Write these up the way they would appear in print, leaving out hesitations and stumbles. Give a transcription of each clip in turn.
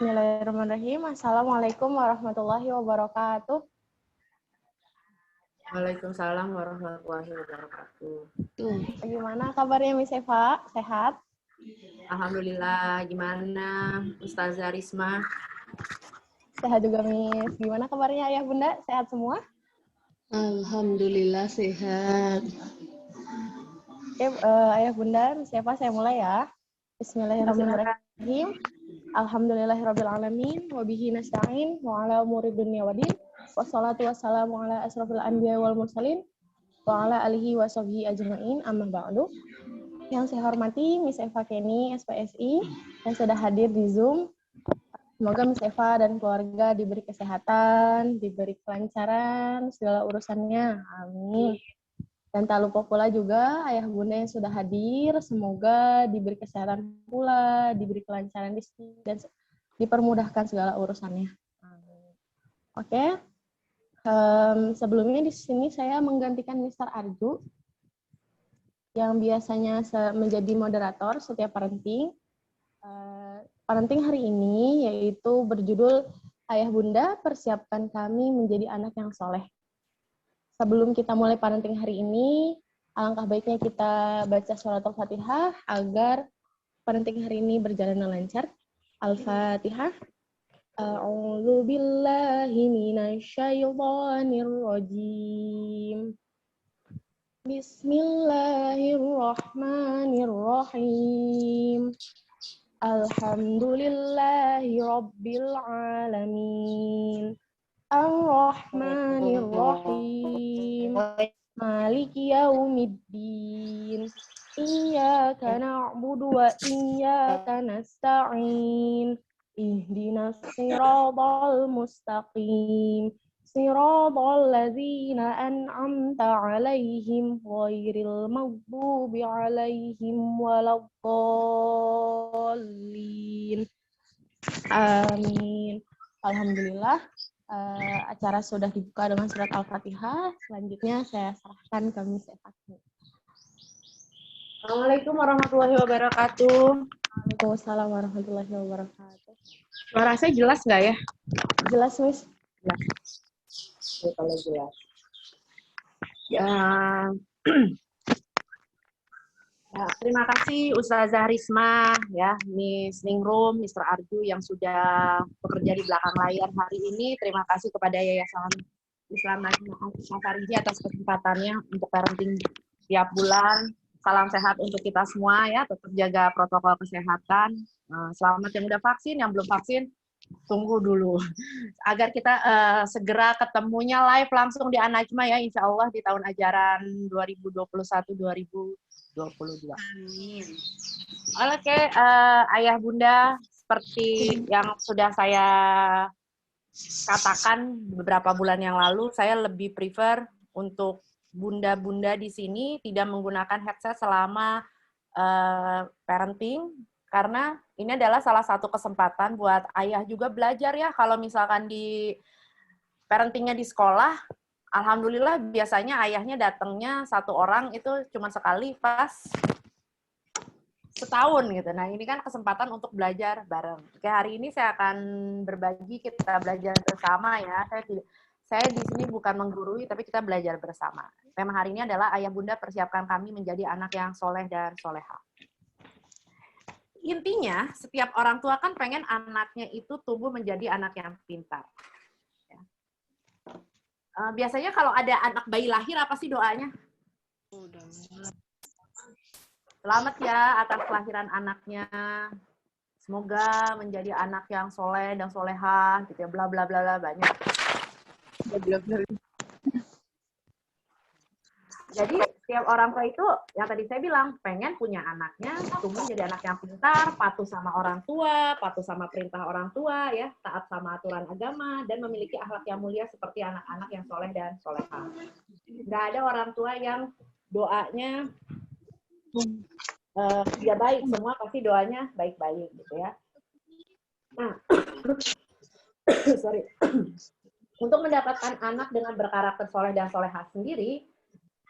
Bismillahirrahmanirrahim. Assalamualaikum warahmatullahi wabarakatuh. Waalaikumsalam warahmatullahi wabarakatuh. Bagaimana kabarnya Miss Eva? Sehat? Alhamdulillah. Gimana Ustazah Risma? Sehat juga Miss. Gimana kabarnya Ayah Bunda? Sehat semua? Alhamdulillah sehat. Oke, Ayah Bunda, Miss Eva saya mulai ya. Bismillahirrahmanirrahim. Alhamdulillahirrabbilalamin. Wabihi nasta'in. Wa ala umuri dunya wadin. Wassalatu wassalamu ala asrafil anbiya wal mursalin. Wa ala alihi wa sahbihi ajma'in. Amma ba'du. Yang saya hormati Miss Eva Kenny, SPSI, yang sudah hadir di Zoom. Semoga Miss Eva dan keluarga diberi kesehatan, diberi kelancaran, segala urusannya. Amin. Dan tak lupa pula juga ayah bunda yang sudah hadir, semoga diberi kesehatan pula, diberi kelancaran rezeki, dan dipermudahkan segala urusannya. Amin. Oke. Sebelumnya di sini saya menggantikan Mr. Arju, yang biasanya menjadi moderator setiap parenting. Parenting hari ini yaitu berjudul Ayah Bunda Persiapkan Kami Menjadi Anak yang Soleh. Sebelum kita mulai parenting hari ini, alangkah baiknya kita baca surat Al-Fatihah agar parenting hari ini berjalan lancar. Al-Fatihah. A'udzu billahi minasyaitonir rajim. Bismillahirrahmanirrahim. Alhamdulillahi rabbil alamin. Ar-Rahmanir-Rahim. Maliki yaumiddin. Iyyaka na'budu wa iyyaka nasta'in. Ihdinas siratal mustaqim. Siratal ladzina an'amta 'alaihim ghairil maghdubi 'alaihim waladdallin. Amin. Alhamdulillah. Acara sudah dibuka dengan surat Al-Fatihah. Selanjutnya saya serahkan ke Miss Eva. Assalamualaikum warahmatullahi wabarakatuh. Waalaikumsalam warahmatullahi wabarakatuh. Suara saya jelas nggak ya? Jelas, Miss? Jelas. Ya, kalau jelas. Ya, terima kasih Ustazah Risma, ya, Miss Ningrum, Mr. Arju yang sudah bekerja di belakang layar hari ini. Terima kasih kepada Yayasan Islam Nasional atas kesempatannya untuk parenting tiap bulan. Salam sehat untuk kita semua ya, tetap jaga protokol kesehatan. Selamat yang udah vaksin, yang belum vaksin tunggu dulu agar kita segera ketemunya live langsung di An-Najma ya, insya Allah di tahun ajaran 2021-2022. Amin. Oke, Ayah Bunda, seperti yang sudah saya katakan beberapa bulan yang lalu, saya lebih prefer untuk bunda-bunda di sini tidak menggunakan headset selama parenting, karena ini adalah salah satu kesempatan buat ayah juga belajar ya. Kalau misalkan di parentingnya di sekolah, alhamdulillah biasanya ayahnya datangnya satu orang itu cuma sekali pas setahun gitu. Nah ini kan kesempatan untuk belajar bareng. Oke, hari ini saya akan berbagi, kita belajar bersama ya. Saya di sini bukan menggurui, tapi kita belajar bersama. Tema hari ini adalah Ayah Bunda Persiapkan Kami Menjadi Anak yang Soleh dan Soleha. Intinya, setiap orang tua kan pengen anaknya itu tumbuh menjadi anak yang pintar. Ya. Biasanya kalau ada anak bayi lahir, apa sih doanya? Selamat ya atas kelahiran anaknya. Semoga menjadi anak yang soleh dan soleha, gitu ya, bla bla bla bla banyak. Jadi setiap orang tua itu, yang tadi saya bilang, pengen punya anaknya tumbuh jadi anak yang pintar, patuh sama orang tua, patuh sama perintah orang tua, ya, taat sama aturan agama, dan memiliki akhlak yang mulia seperti anak-anak yang soleh dan soleha. Nggak ada orang tua yang doanya ya baik, semua pasti doanya baik-baik gitu ya. Nah, sorry. Untuk mendapatkan anak dengan berkarakter soleh dan soleha sendiri,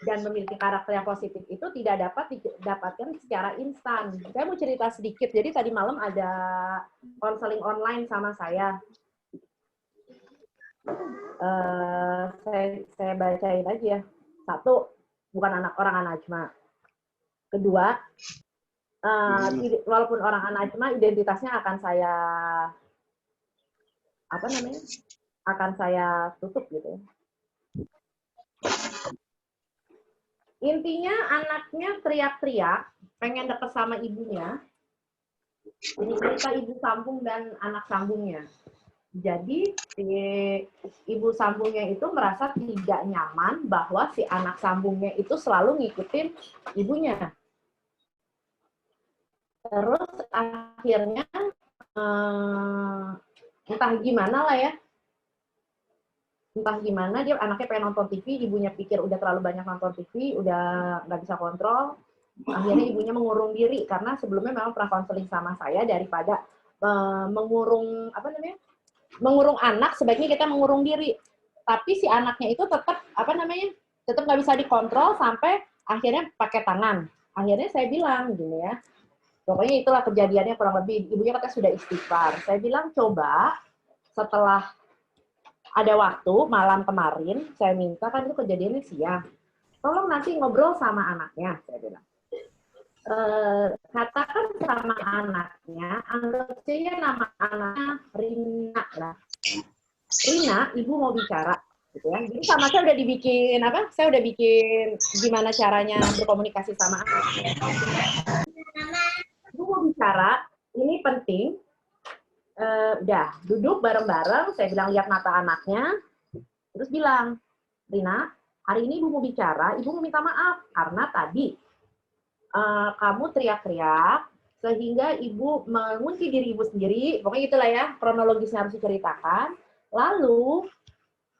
dan memiliki karakter yang positif itu tidak dapat didapatkan secara instan. Saya mau cerita sedikit. Jadi tadi malam ada konseling online sama saya. Saya bacain aja ya. Satu, bukan orang Anajma. Kedua, walaupun orang Anajma, identitasnya akan saya tutup gitu. Intinya anaknya teriak-teriak, pengen deket sama ibunya. Ini cerita ibu sambung dan anak sambungnya. Jadi si ibu sambungnya itu merasa tidak nyaman bahwa si anak sambungnya itu selalu ngikutin ibunya. Terus akhirnya entah gimana lah ya. Entah gimana dia anaknya pengen nonton TV, ibunya pikir udah terlalu banyak nonton TV, udah nggak bisa kontrol. Akhirnya ibunya mengurung diri karena sebelumnya memang pernah konseling sama saya daripada mengurung mengurung anak, sebaiknya kita mengurung diri. Tapi si anaknya itu tetap tetap nggak bisa dikontrol sampai akhirnya pakai tangan. Akhirnya saya bilang gini ya, pokoknya itulah kejadiannya kurang lebih. Ibunya katanya sudah istighfar. Saya bilang coba setelah ada waktu malam kemarin, saya minta, kan itu kejadiannya siang, tolong nanti ngobrol sama anaknya, saya bilang. Katakan sama anaknya, anggap saja nama anaknya Rina lah. Rina, ibu mau bicara, gitu ya. Jadi sama saya udah dibikin Saya udah bikin gimana caranya berkomunikasi sama anak. Ibu mau bicara, ini penting. Udah duduk bareng-bareng, saya bilang lihat mata anaknya, terus bilang, Rina, hari ini ibu mau bicara, ibu mau minta maaf karena tadi kamu teriak-teriak sehingga ibu mengunci diri ibu sendiri, pokoknya itulah ya kronologisnya harus diceritakan. Lalu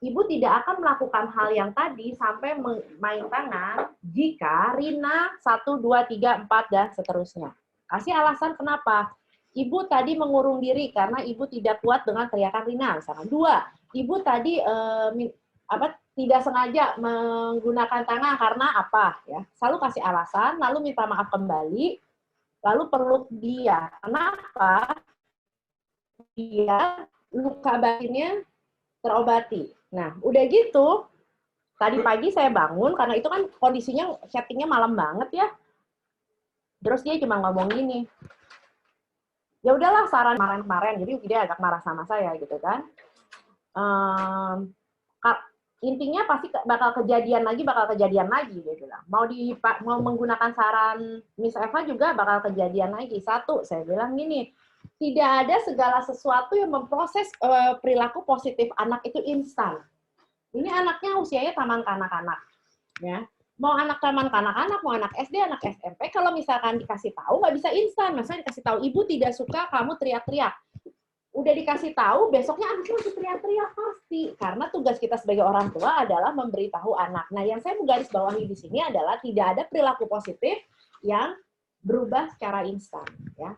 ibu tidak akan melakukan hal yang tadi sampai main tangan jika Rina 1, 2, 3, 4 dan seterusnya. Kasih alasan kenapa. Ibu tadi mengurung diri karena ibu tidak kuat dengan teriakan Rina, misalkan. 2, ibu tadi tidak sengaja menggunakan tangan karena apa ya. Selalu kasih alasan, lalu minta maaf kembali, lalu peluk dia. Kenapa? Dia luka batinnya terobati. Nah, udah gitu, tadi pagi saya bangun karena itu kan kondisinya settingnya malam banget ya. Terus dia cuma ngomong gini, ya udahlah saran kemarin, jadi dia agak marah sama saya gitu kan. Intinya pasti bakal kejadian lagi gitu lah. Mau menggunakan saran Miss Eva juga bakal kejadian lagi. 1, saya bilang gini, tidak ada segala sesuatu yang memproses perilaku positif anak itu instan. Ini anaknya usianya taman kanak-kanak, ya. Mau anak taman kanak-kanak, mau anak SD, anak SMP, kalau misalkan dikasih tahu nggak bisa instan. Misalnya dikasih tahu ibu tidak suka kamu teriak-teriak, udah dikasih tahu, besoknya anaknya masih teriak-teriak pasti. Karena tugas kita sebagai orang tua adalah memberitahu anak. Nah, yang saya mau garis bawahi di sini adalah tidak ada perilaku positif yang berubah secara instan, ya.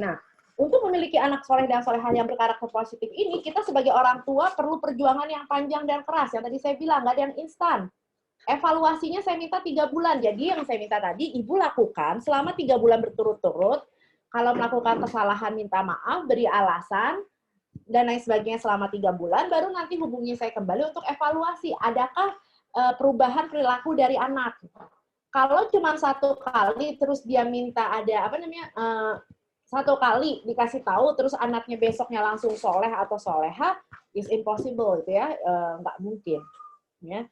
Nah, untuk memiliki anak soleh dan solehah yang berkarakter positif ini, kita sebagai orang tua perlu perjuangan yang panjang dan keras. Yang tadi saya bilang, nggak ada yang instan. Evaluasinya saya minta 3 bulan. Jadi yang saya minta tadi, ibu lakukan selama 3 bulan berturut-turut. Kalau melakukan kesalahan, minta maaf, beri alasan, dan lain sebagainya selama 3 bulan, baru nanti hubungi saya kembali untuk evaluasi. Adakah perubahan perilaku dari anak? Kalau cuma 1 kali, terus dia minta ada 1 kali dikasih tahu, terus anaknya besoknya langsung soleh atau soleha, is impossible, gitu ya, nggak mungkin. Ya.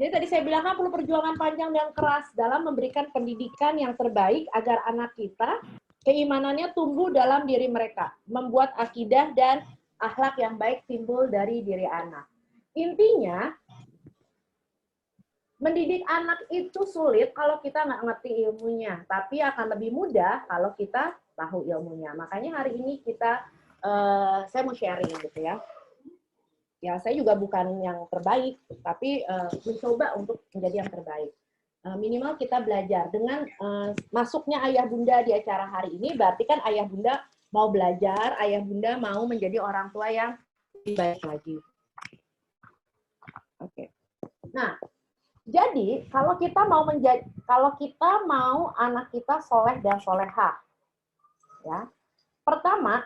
Jadi tadi saya bilang kan perlu perjuangan panjang dan keras dalam memberikan pendidikan yang terbaik agar anak kita keimanannya tumbuh dalam diri mereka, membuat akidah dan akhlak yang baik timbul dari diri anak. Intinya, mendidik anak itu sulit kalau kita nggak ngerti ilmunya, tapi akan lebih mudah kalau kita tahu ilmunya. Makanya hari ini saya mau sharing gitu ya. Ya, saya juga bukan yang terbaik, tapi mencoba untuk menjadi yang terbaik. Minimal kita belajar. Dengan masuknya ayah bunda di acara hari ini, berarti kan ayah bunda mau belajar, ayah bunda mau menjadi orang tua yang lebih baik lagi. Oke. Nah, Jadi kalau kita mau anak kita soleh dan solehah, ya pertama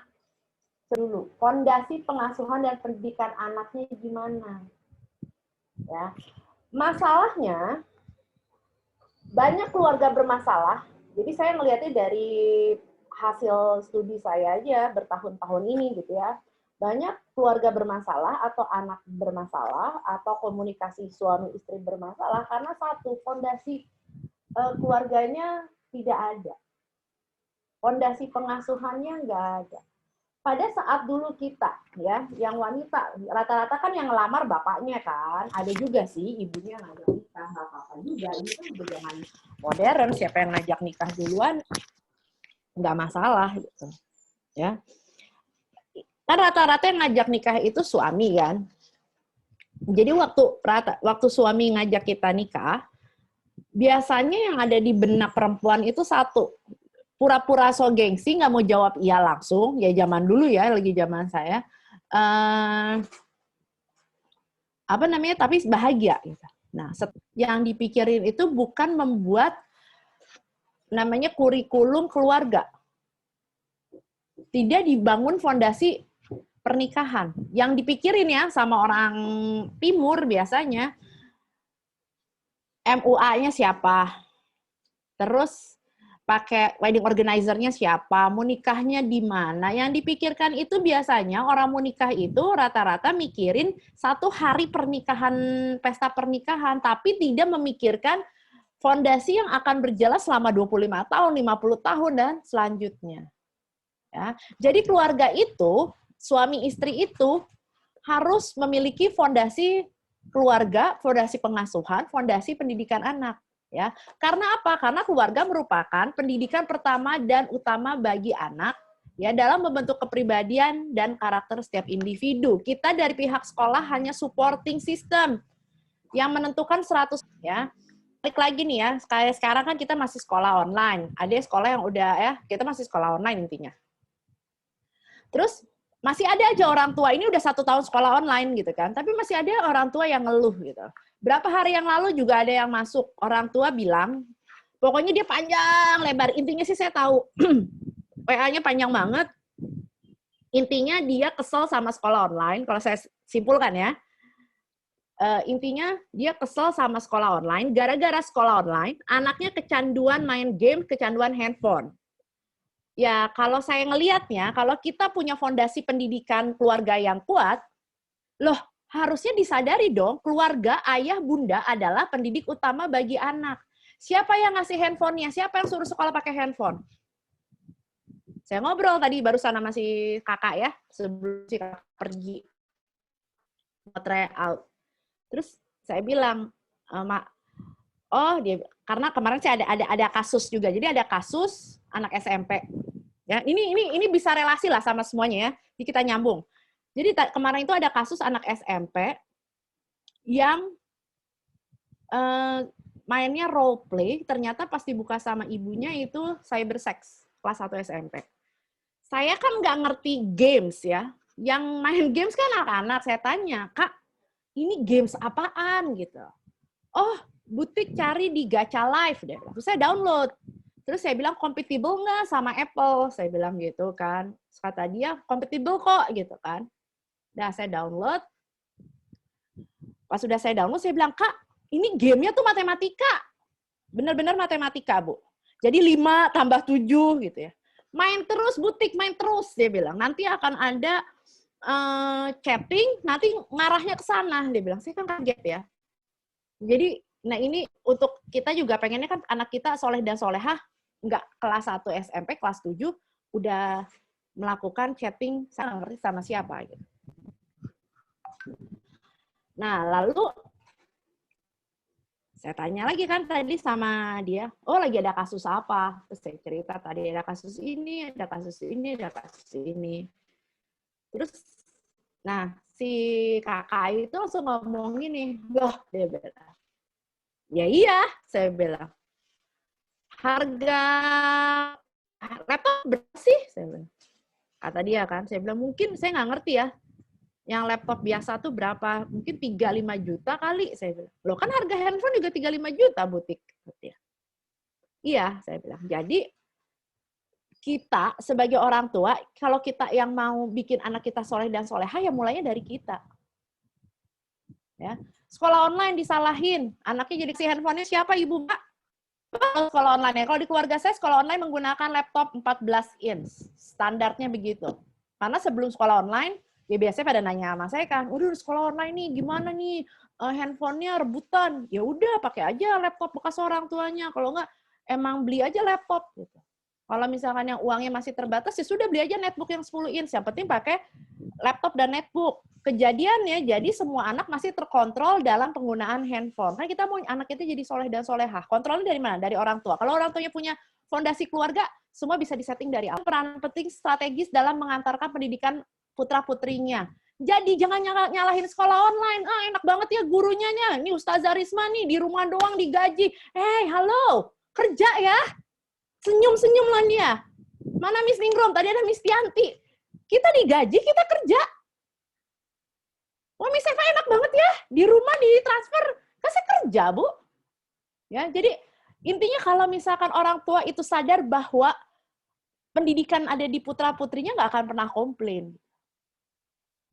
dulu fondasi pengasuhan dan pendidikan anaknya gimana, ya. Masalahnya banyak keluarga bermasalah. Jadi saya melihatnya dari hasil studi saya aja bertahun-tahun ini gitu ya. Banyak keluarga bermasalah atau anak bermasalah atau komunikasi suami istri bermasalah karena satu, fondasi keluarganya tidak ada. Fondasi pengasuhannya nggak ada. Pada saat dulu kita ya, yang wanita rata-rata kan yang ngelamar bapaknya kan, ada juga sih ibunya yang ngajak nikah, nggak apa-apa juga. Ini kan udah zaman modern, siapa yang ngajak nikah duluan nggak masalah gitu ya. Kan rata-rata yang ngajak nikah itu suami kan. Jadi waktu suami ngajak kita nikah, biasanya yang ada di benak perempuan itu satu, pura-pura so gengsi, nggak mau jawab iya langsung, ya zaman dulu ya, lagi zaman saya, apa namanya, tapi bahagia. Gitu. Nah, yang dipikirin itu bukan membuat namanya kurikulum keluarga. Tidak dibangun fondasi pernikahan. Yang dipikirin ya sama orang timur biasanya, MUA-nya siapa, terus pakai wedding organizer-nya siapa, mau nikahnya di mana. Yang dipikirkan itu biasanya orang mau nikah itu rata-rata mikirin satu hari pernikahan, pesta pernikahan, tapi tidak memikirkan fondasi yang akan berjalan selama 25 tahun, 50 tahun, dan selanjutnya. Ya. Jadi keluarga itu, suami istri itu harus memiliki fondasi keluarga, fondasi pengasuhan, fondasi pendidikan anak. Ya, karena apa? Karena keluarga merupakan pendidikan pertama dan utama bagi anak ya dalam membentuk kepribadian dan karakter setiap individu. Kita dari pihak sekolah hanya supporting system yang menentukan 100 ya. Balik lagi nih ya, sekarang kan kita masih sekolah online. Ada sekolah yang udah ya, kita masih sekolah online intinya. Terus masih ada aja orang tua, ini udah 1 tahun sekolah online gitu kan, tapi masih ada orang tua yang ngeluh gitu. Berapa hari yang lalu juga ada yang masuk, orang tua bilang, pokoknya dia panjang lebar, intinya sih saya tahu, WA-nya panjang banget, intinya dia kesel sama sekolah online, kalau saya simpulkan ya, intinya dia kesel sama sekolah online, gara-gara sekolah online, anaknya kecanduan main game, kecanduan handphone. Ya, kalau saya ngelihatnya, kalau kita punya fondasi pendidikan keluarga yang kuat, loh, harusnya disadari dong, keluarga, ayah, bunda adalah pendidik utama bagi anak. Siapa yang ngasih handphonenya? Siapa yang suruh sekolah pakai handphone? Saya ngobrol tadi barusan sama si kakak ya, sebelum si kakak pergi try out. Terus saya bilang, Mak, oh dia, karena kemarin sih ada kasus juga. Jadi ada kasus anak SMP. Ya, ini bisa relasi lah sama semuanya ya. Jadi kita nyambung. Jadi kemarin itu ada kasus anak SMP yang mainnya role play, ternyata pas dibuka sama ibunya itu cybersex kelas 1 SMP. Saya kan nggak ngerti games ya. Yang main games kan anak-anak. Saya tanya, Kak, ini games apaan gitu? Oh, butik cari di Gacha Live deh. Terus saya download. Terus saya bilang, compatible nggak sama Apple? Saya bilang gitu kan. Terus kata dia, compatible kok gitu kan. Nah, saya download. Pas sudah saya download, saya bilang, Kak, ini gamenya tuh matematika. Benar-benar matematika, Bu. Jadi 5 tambah 7 gitu ya. Main terus, butik, main terus, dia bilang. Nanti akan ada chatting, nanti ngarahnya ke sana. Dia bilang, saya kan kaget ya. Jadi, nah ini untuk kita juga pengennya kan anak kita soleh dan solehah, nggak kelas 1 SMP, kelas 7, udah melakukan chatting, saya nggak ngerti sama siapa. Gitu. Nah, lalu saya tanya lagi kan tadi sama dia, oh lagi ada kasus apa? Terus saya cerita tadi ada kasus ini, ada kasus ini, ada kasus ini. Terus, nah si kakak itu langsung ngomong gini, loh dia bilang, ya iya, saya bilang, harga laptop berapa sih? Saya bilang. Kata dia kan, saya bilang mungkin saya nggak ngerti ya. Yang laptop biasa tuh berapa? Mungkin 3-5 juta kali, saya bilang. Loh kan harga handphone juga 3-5 juta, butik. Iya, saya bilang. Jadi, kita sebagai orang tua, kalau kita yang mau bikin anak kita soleh dan soleha, ya mulainya dari kita. Ya. Sekolah online disalahin, anaknya jadi si handphonenya siapa, Ibu, Mbak? Sekolah online ya. Kalau di keluarga saya, sekolah online menggunakan laptop 14 inch. Standarnya begitu. Karena sebelum sekolah online, ya biasanya pada nanya sama saya kan, udah sekolah online nih, gimana nih, handphonenya rebutan. Ya udah, pakai aja laptop bekas orang tuanya. Kalau enggak, emang beli aja laptop. Gitu. Kalau misalkan yang uangnya masih terbatas, ya sudah beli aja netbook yang 10 inch. Yang penting pakai laptop dan netbook. Kejadiannya, jadi semua anak masih terkontrol dalam penggunaan handphone. Kan kita mau anak kita jadi soleh dan solehah. Kontrolnya dari mana? Dari orang tua. Kalau orang tuanya punya fondasi keluarga, semua bisa disetting dari awal. Peran penting strategis dalam mengantarkan pendidikan putra-putrinya. Jadi jangan nyalahin sekolah online. Ah, enak banget ya gurunya. Ini Ustazah Risma nih, di rumah doang digaji. Halo, kerja ya. Senyum-senyum lah dia. Mana Miss Ningrum? Tadi ada Miss Tianti. Kita digaji, kita kerja. Wah, Miss Eva enak banget ya. Di rumah ditransfer. Kan saya kerja, Bu. Ya, jadi intinya kalau misalkan orang tua itu sadar bahwa pendidikan ada di putra-putrinya, nggak akan pernah komplain.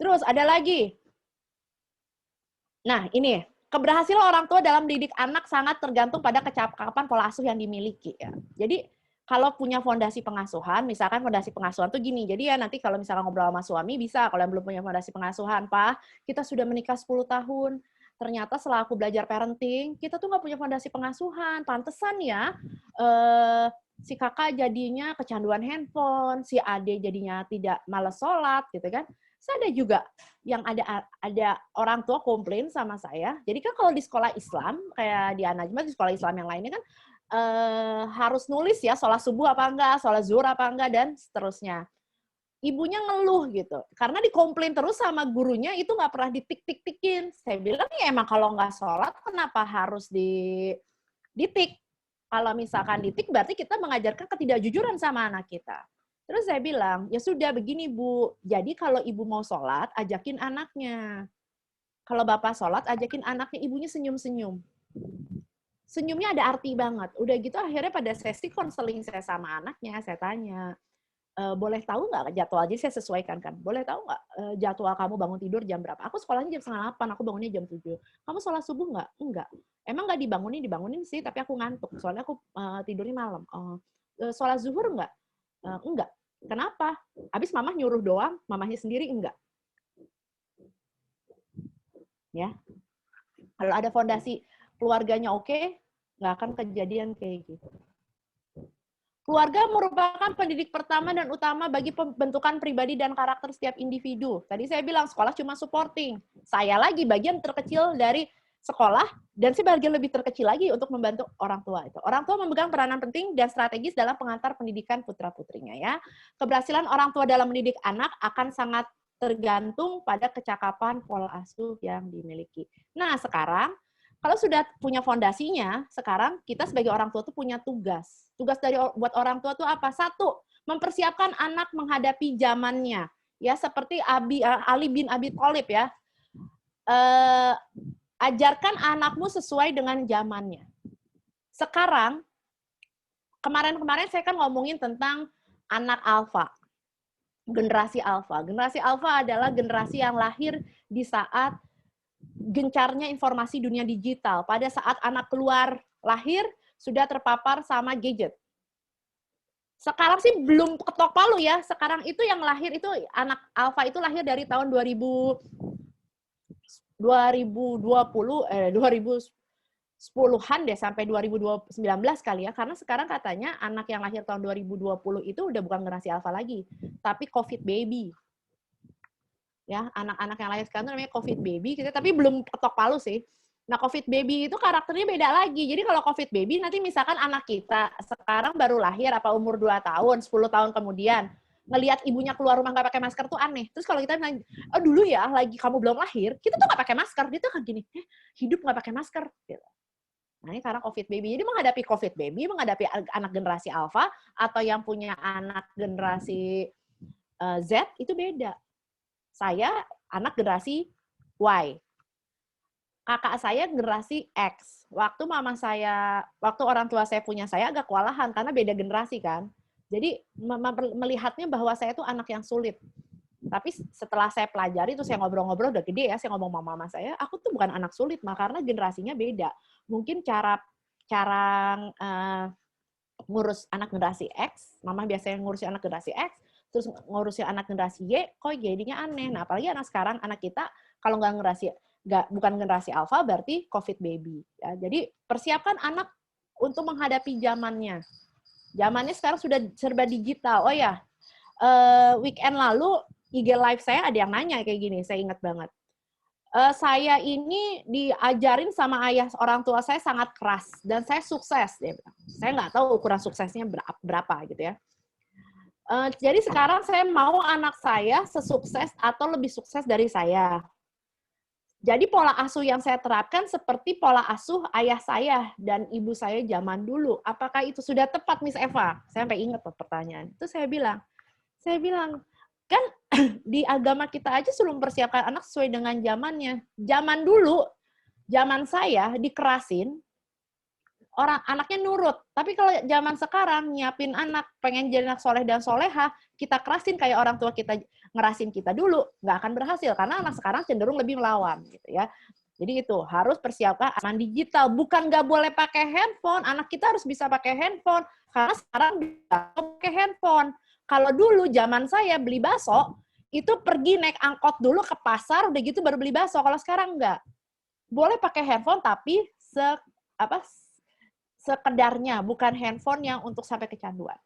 Terus ada lagi. Nah, ini keberhasilan orang tua dalam mendidik anak sangat tergantung pada kecakapan pola asuh yang dimiliki. Ya. Jadi kalau punya fondasi pengasuhan, misalkan fondasi pengasuhan tuh gini, jadi ya nanti kalau misalkan ngobrol sama suami bisa, kalau yang belum punya fondasi pengasuhan, Pak, kita sudah menikah 10 tahun, ternyata setelah aku belajar parenting, kita tuh nggak punya fondasi pengasuhan, pantesan ya, si kakak jadinya kecanduan handphone, si adik jadinya tidak malas sholat, gitu kan. Saya ada juga yang ada orang tua komplain sama saya, jadi kan kalau di sekolah Islam, kayak di An-Najmah, di sekolah Islam yang lainnya kan, harus nulis ya, sholat subuh apa enggak, sholat zuhur apa enggak, dan seterusnya. Ibunya ngeluh gitu, karena dikomplain terus sama gurunya, itu nggak pernah ditik-tik-tikin. Saya bilang, ya emang kalau nggak sholat, kenapa harus ditik? Kalau misalkan ditik, berarti kita mengajarkan ketidakjujuran sama anak kita. Terus saya bilang, ya sudah begini Bu, jadi kalau ibu mau sholat, ajakin anaknya. Kalau bapak sholat, ajakin anaknya, ibunya senyum-senyum. Senyumnya ada arti banget. Udah gitu akhirnya pada sesi konseling saya sama anaknya, saya tanya, boleh tahu nggak jadwal? Jadi saya sesuaikan kan. Boleh tahu nggak jadwal kamu bangun tidur jam berapa? Aku sekolahnya jam 7:30, aku bangunnya jam 7. Kamu sholat subuh nggak? Enggak. Emang nggak dibangunin sih, tapi aku ngantuk. Soalnya aku tidurnya malam. Sholat zuhur nggak? Enggak. Kenapa? Habis mamah nyuruh doang, mamahnya sendiri enggak. Ya. Kalau ada fondasi keluarganya oke, nggak akan kejadian kayak gitu. Keluarga merupakan pendidik pertama dan utama bagi pembentukan pribadi dan karakter setiap individu. Tadi saya bilang sekolah cuma supporting. Saya lagi bagian terkecil dari sekolah, dan saya bagian lebih terkecil lagi untuk membantu orang tua itu. Orang tua memegang peranan penting dan strategis dalam pengantar pendidikan putra-putrinya ya. Keberhasilan orang tua dalam mendidik anak akan sangat tergantung pada kecakapan pola asuh yang dimiliki. Nah, sekarang kalau sudah punya fondasinya, sekarang kita sebagai orang tua tuh punya tugas. Tugas buat orang tua tuh apa? Satu, mempersiapkan anak menghadapi zamannya. Ya, seperti Ali bin Abi Thalib ya. Ajarkan anakmu sesuai dengan zamannya. Sekarang, kemarin-kemarin saya kan ngomongin tentang anak alfa. Generasi alfa. Generasi alfa adalah generasi yang lahir di saat gencarnya informasi dunia digital. Pada saat anak keluar lahir, sudah terpapar sama gadget. Sekarang sih belum ketok palu ya. Sekarang itu yang lahir itu, anak alfa itu lahir dari tahun 2010-an deh, sampai 2019 kali ya. Karena sekarang katanya anak yang lahir tahun 2020 itu udah bukan generasi alfa lagi, tapi COVID baby. Ya, anak-anak yang lahir sekarang itu namanya COVID baby, gitu, tapi belum ketok palu sih. Nah, COVID baby itu karakternya beda lagi. Jadi kalau COVID baby, nanti misalkan anak kita sekarang baru lahir, apa umur 2 tahun, 10 tahun kemudian, ngelihat ibunya keluar rumah nggak pakai masker tuh aneh. Terus kalau kita bilang, oh dulu ya, lagi kamu belum lahir, kita tuh nggak pakai masker. Dia tuh kayak gini, hidup nggak pakai masker. Gitu. Nah, ini karena COVID baby. Jadi menghadapi COVID baby, menghadapi anak generasi alpha, atau yang punya anak generasi Z, itu beda. Saya anak generasi Y. Kakak saya generasi X. Waktu orang tua saya punya saya agak kewalahan karena beda generasi kan. Jadi melihatnya bahwa saya itu anak yang sulit. Tapi setelah saya pelajari, itu saya ngobrol-ngobrol udah gede ya, saya ngomong sama mama saya, aku tuh bukan anak sulit, karena generasinya beda. Mungkin cara ngurus anak generasi X, mama biasanya ngurusin anak generasi X, terus ngurusin anak generasi Y, kok jadinya aneh. Nah, apalagi anak sekarang, anak kita kalau bukan generasi alpha, berarti COVID baby. Ya, jadi persiapkan anak untuk menghadapi zamannya. Zamannya sekarang sudah serba digital. Oh ya, weekend lalu IG live saya ada yang nanya kayak gini, saya ingat banget. Saya ini diajarin sama ayah orang tua saya sangat keras dan saya sukses. Dia bilang. Saya nggak tahu ukuran suksesnya berapa gitu ya. Jadi sekarang saya mau anak saya sesukses atau lebih sukses dari saya. Jadi pola asuh yang saya terapkan seperti pola asuh ayah saya dan ibu saya zaman dulu. Apakah itu sudah tepat, Miss Eva? Saya sampai ingat pertanyaan. Itu saya bilang, kan di agama kita aja suruh mempersiapkan anak sesuai dengan zamannya. Zaman dulu, zaman saya dikerasin, anaknya nurut. Tapi kalau zaman sekarang nyiapin anak, pengen jadi anak soleh dan soleha, kita kerasin kayak orang tua kita ngerasin kita dulu, nggak akan berhasil karena anak sekarang cenderung lebih melawan, gitu ya. Jadi itu harus persiapkan aman digital. Bukan nggak boleh pakai handphone, anak kita harus bisa pakai handphone karena sekarang bisa pakai handphone. Kalau dulu zaman saya beli bakso, itu pergi naik angkot dulu ke pasar, udah gitu baru beli bakso. Kalau sekarang enggak. Boleh pakai handphone, tapi sekedarnya, bukan handphone yang untuk sampai kecanduan.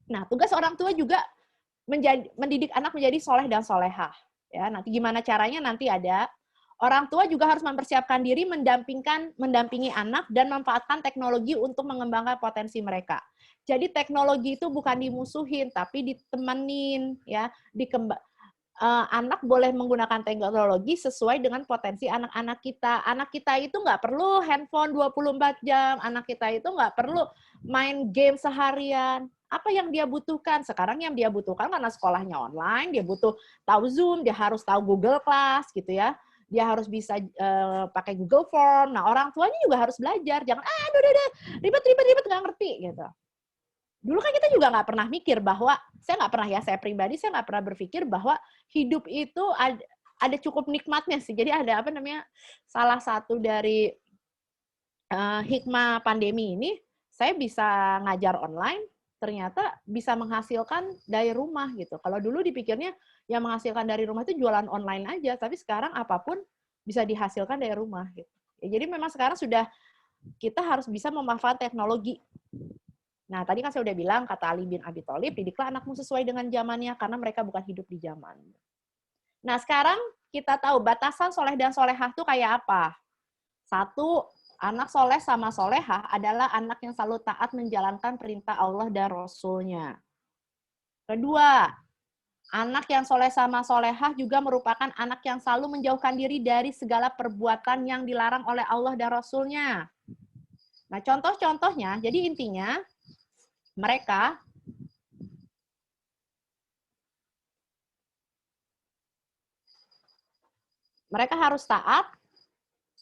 Nah, tugas orang tua juga mendidik anak menjadi soleh dan solehah. Ya, nanti gimana caranya nanti ada. Orang tua juga harus mempersiapkan diri mendampingi anak dan memanfaatkan teknologi untuk mengembangkan potensi mereka. Jadi teknologi itu bukan dimusuhin, tapi ditemenin, ya. Anak boleh menggunakan teknologi sesuai dengan potensi anak-anak kita. Anak kita itu nggak perlu handphone 24 jam, anak kita itu nggak perlu main game seharian. Apa yang dia butuhkan? Sekarang yang dia butuhkan karena sekolahnya online, dia butuh tahu Zoom, dia harus tahu Google Class, gitu ya. Dia harus bisa pakai Google Form. Nah, orang tuanya juga harus belajar. Jangan, udah, ribet, nggak ngerti, gitu. Dulu kan kita juga nggak pernah mikir bahwa, saya pribadi, saya nggak pernah berpikir bahwa hidup itu ada cukup nikmatnya sih. Jadi ada salah satu dari hikmah pandemi ini, saya bisa ngajar online, ternyata bisa menghasilkan dari rumah gitu. Kalau dulu dipikirnya yang menghasilkan dari rumah itu jualan online aja, tapi sekarang apapun bisa dihasilkan dari rumah gitu. Ya, jadi memang sekarang kita harus bisa memanfaatkan teknologi. Nah, tadi kan saya udah bilang, kata Ali bin Abi Thalib, didiklah anakmu sesuai dengan zamannya, karena mereka bukan hidup di zaman. Nah, sekarang kita tahu batasan soleh dan solehah itu kayak apa. Satu, anak soleh sama solehah adalah anak yang selalu taat menjalankan perintah Allah dan Rasul-Nya. Kedua, anak yang soleh sama solehah juga merupakan anak yang selalu menjauhkan diri dari segala perbuatan yang dilarang oleh Allah dan Rasul-Nya. Nah, contoh-contohnya, jadi intinya, mereka harus taat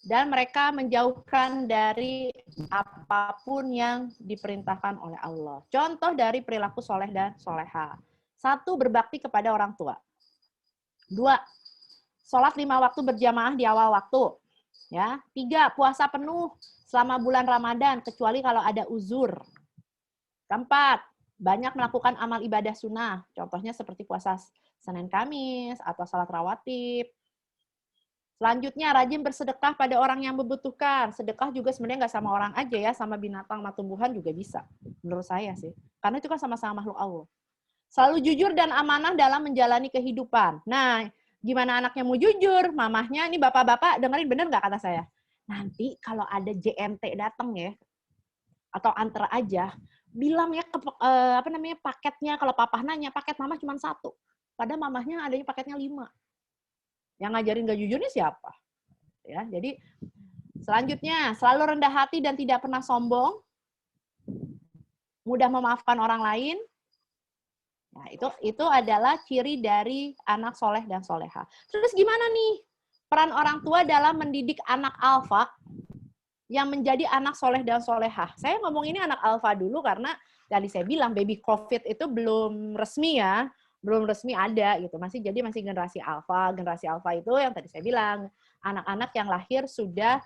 dan mereka menjauhkan dari apapun yang diperintahkan oleh Allah. Contoh dari perilaku soleh dan soleha. 1, berbakti kepada orang tua. 2, sholat 5 waktu berjamaah di awal waktu. Ya. 3, puasa penuh selama bulan Ramadan, kecuali kalau ada uzur. 4, banyak melakukan amal ibadah sunnah, contohnya seperti puasa Senin Kamis atau salat rawatib. Selanjutnya, rajin bersedekah pada orang yang membutuhkan. Sedekah juga sebenarnya nggak sama orang aja ya, sama binatang, sama tumbuhan juga bisa. Menurut saya sih. Karena itu kan sama-sama makhluk Allah. Selalu jujur dan amanah dalam menjalani kehidupan. Nah, gimana anaknya mau jujur? Mamahnya, ini bapak-bapak dengerin bener nggak kata saya? Nanti kalau ada JNT datang ya, atau antar aja, bilang ya paketnya, kalau papa nanya, paket mama cuma 1. Padahal mamahnya adanya paketnya 5. Yang ngajarin gak jujurnya siapa? Ya, jadi selanjutnya, selalu rendah hati dan tidak pernah sombong, mudah memaafkan orang lain, Nah, itu adalah ciri dari anak soleh dan soleha. Terus gimana nih peran orang tua dalam mendidik anak alfa yang menjadi anak soleh dan soleha? Saya ngomong ini anak alfa dulu karena tadi saya bilang baby COVID itu belum resmi ya, belum resmi ada gitu. Masih generasi alfa. Generasi alfa itu yang tadi saya bilang anak-anak yang lahir sudah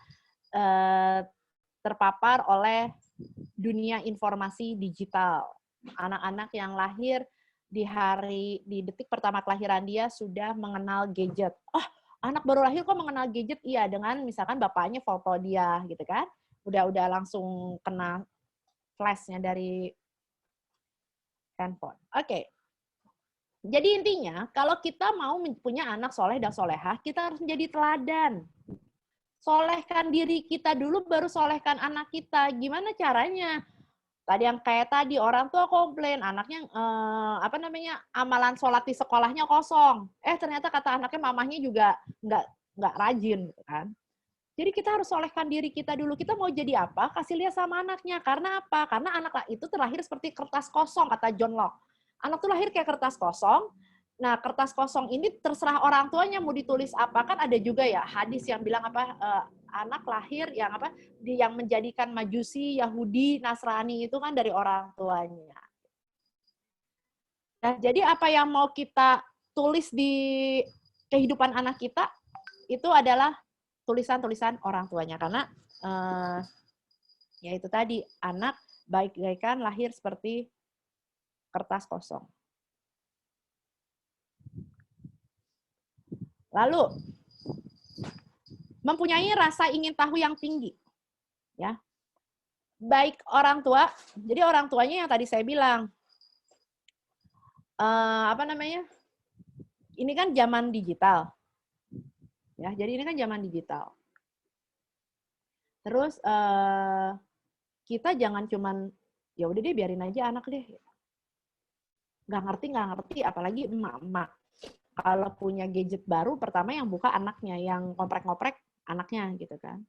terpapar oleh dunia informasi digital. Anak-anak yang lahir di detik pertama kelahiran dia sudah mengenal gadget. Oh, anak baru lahir kok mengenal gadget? Iya, dengan misalkan bapaknya foto dia gitu kan. Udah langsung kena flashnya dari handphone. Oke. Jadi intinya, kalau kita mau punya anak soleh dan solehah, kita harus menjadi teladan. Solehkan diri kita dulu, baru solehkan anak kita. Gimana caranya? Tadi yang kayak tadi orang tua komplain anaknya amalan sholat di sekolahnya kosong. Ternyata kata anaknya mamahnya juga nggak rajin gitu kan. Jadi kita harus solehkan diri kita dulu. Kita mau jadi apa? Kasih lihat sama anaknya. Karena apa? Karena anak itu terlahir seperti kertas kosong kata John Locke. Anak tuh lahir kayak kertas kosong. Nah, kertas kosong ini terserah orang tuanya mau ditulis apa. Kan ada juga ya hadis yang bilang anak lahir yang menjadikan Majusi, Yahudi, Nasrani itu kan dari orang tuanya. Nah, jadi apa yang mau kita tulis di kehidupan anak kita itu adalah tulisan-tulisan orang tuanya. Karena ya itu tadi, anak baik-baikan lahir seperti kertas kosong. Lalu, mempunyai rasa ingin tahu yang tinggi. Ya. Baik orang tua, jadi orang tuanya yang tadi saya bilang, ini kan zaman digital. Ya, jadi ini kan zaman digital. Terus kita jangan cuman ya udah deh biarin aja anak deh. Nggak ngerti, apalagi emak-emak. Kalau punya gadget baru, pertama yang buka anaknya, yang ngoprek-ngoprek anaknya gitu kan.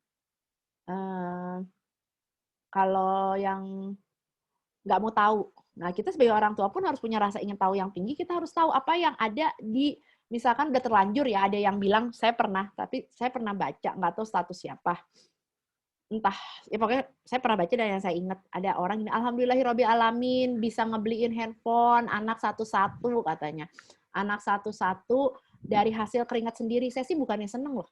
Kalau yang nggak mau tahu, nah kita sebagai orang tua pun harus punya rasa ingin tahu yang tinggi. Kita harus tahu apa yang ada di, misalkan udah terlanjur ya, ada yang bilang saya pernah baca, nggak tahu status siapa. Entah, ya pokoknya saya pernah baca dan yang saya ingat ada orang ini, alhamdulillahirabbil alamin bisa ngebeliin handphone anak satu-satu katanya. Anak satu-satu dari hasil keringat sendiri. Saya sih bukannya seneng loh.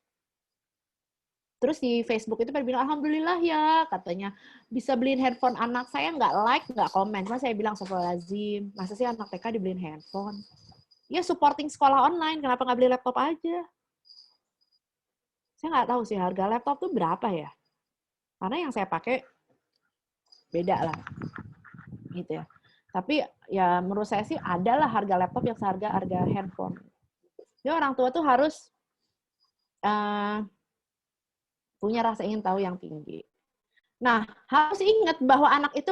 Terus di Facebook itu pada bilang, alhamdulillah ya katanya bisa beliin handphone anak saya, nggak like, nggak komen. Cuma saya bilang, astagfirullahaladzim, masa sih anak TK dibeliin handphone? Ya supporting sekolah online, kenapa nggak beli laptop aja? Saya nggak tahu sih harga laptop tuh berapa ya. Karena yang saya pakai beda lah. Gitu ya. Tapi ya menurut saya sih adalah harga laptop yang seharga harga handphone. Jadi orang tua tuh harus punya rasa ingin tahu yang tinggi. Nah, harus ingat bahwa anak itu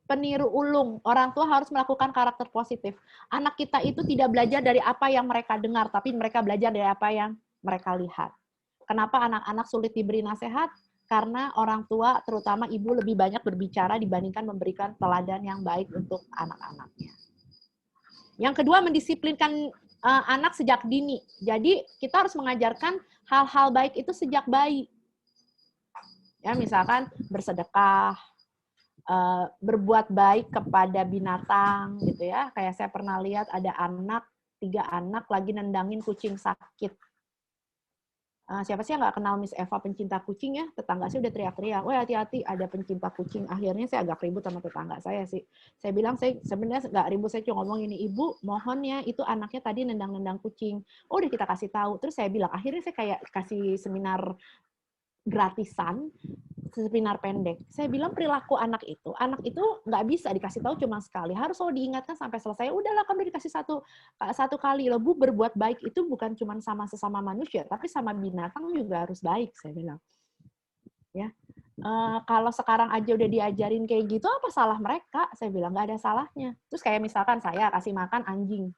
peniru ulung. Orang tua harus melakukan karakter positif. Anak kita itu tidak belajar dari apa yang mereka dengar, tapi mereka belajar dari apa yang mereka lihat. Kenapa anak-anak sulit diberi nasihat? Karena orang tua, terutama ibu, lebih banyak berbicara dibandingkan memberikan teladan yang baik untuk anak-anaknya. Yang kedua, mendisiplinkan anak sejak dini. Jadi, kita harus mengajarkan hal-hal baik itu sejak bayi. Ya, misalkan bersedekah, berbuat baik kepada binatang, gitu ya. Kayak saya pernah lihat ada 3 anak lagi nendangin kucing sakit. Siapa sih yang nggak kenal Miss Eva pencinta kucing ya? Tetangga sih udah teriak-teriak, wah hati-hati ada pencinta kucing. Akhirnya saya agak ribut sama tetangga saya sih. Saya bilang, saya sebenarnya nggak ribut, saya cuma ngomong ini, ibu mohon ya, itu anaknya tadi nendang-nendang kucing. Oh udah kita kasih tahu. Terus saya bilang, akhirnya saya kayak kasih seminar gratisan, seminar pendek. Saya bilang perilaku anak itu nggak bisa dikasih tahu cuma sekali, harus selalu diingatkan sampai selesai. Udahlah kan udah dikasih satu kali loh Bu, berbuat baik itu bukan cuma sama sesama manusia, tapi sama binatang juga harus baik, saya bilang. Ya, kalau sekarang aja udah diajarin kayak gitu, apa salah mereka? Saya bilang nggak ada salahnya. Terus kayak misalkan saya kasih makan anjing.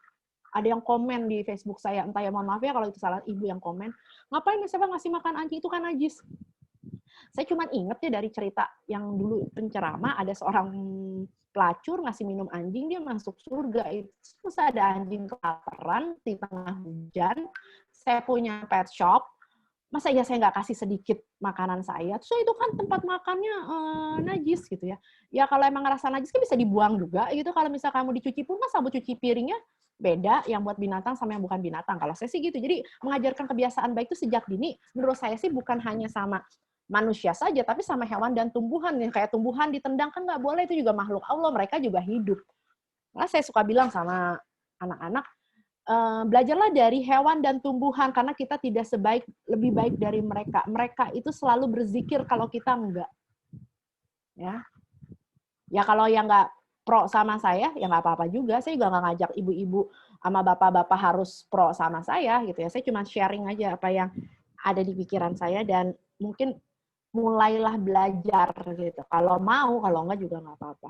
Ada yang komen di Facebook saya, entah ya, mohon maaf ya kalau itu salah ibu yang komen, ngapain siapa ngasih makan anjing, itu kan najis. Saya cuma inget ya dari cerita yang dulu penceramah, ada seorang pelacur, ngasih minum anjing, dia masuk surga. Itu masa ada anjing kelaparan di tengah hujan, saya punya pet shop, masa iya saya nggak kasih sedikit makanan saya? Terus itu kan tempat makannya najis gitu ya. Ya kalau emang ngerasa najis kan bisa dibuang juga gitu. Kalau misal kamu dicuci pun kan sabun cuci piringnya beda yang buat binatang sama yang bukan binatang. Kalau saya sih gitu. Jadi mengajarkan kebiasaan baik itu sejak dini, menurut saya sih bukan hanya sama manusia saja, tapi sama hewan dan tumbuhan. Kayak tumbuhan ditendang kan nggak boleh, itu juga makhluk Allah, mereka juga hidup. Nah, saya suka bilang sama anak-anak, belajarlah dari hewan dan tumbuhan karena kita tidak lebih baik dari mereka. Mereka itu selalu berzikir kalau kita enggak. Ya kalau yang enggak pro sama saya, ya nggak apa-apa juga. Saya juga nggak ngajak ibu-ibu sama bapak-bapak harus pro sama saya gitu ya. Saya cuma sharing aja apa yang ada di pikiran saya dan mungkin mulailah belajar gitu. Kalau mau, kalau enggak juga nggak apa-apa.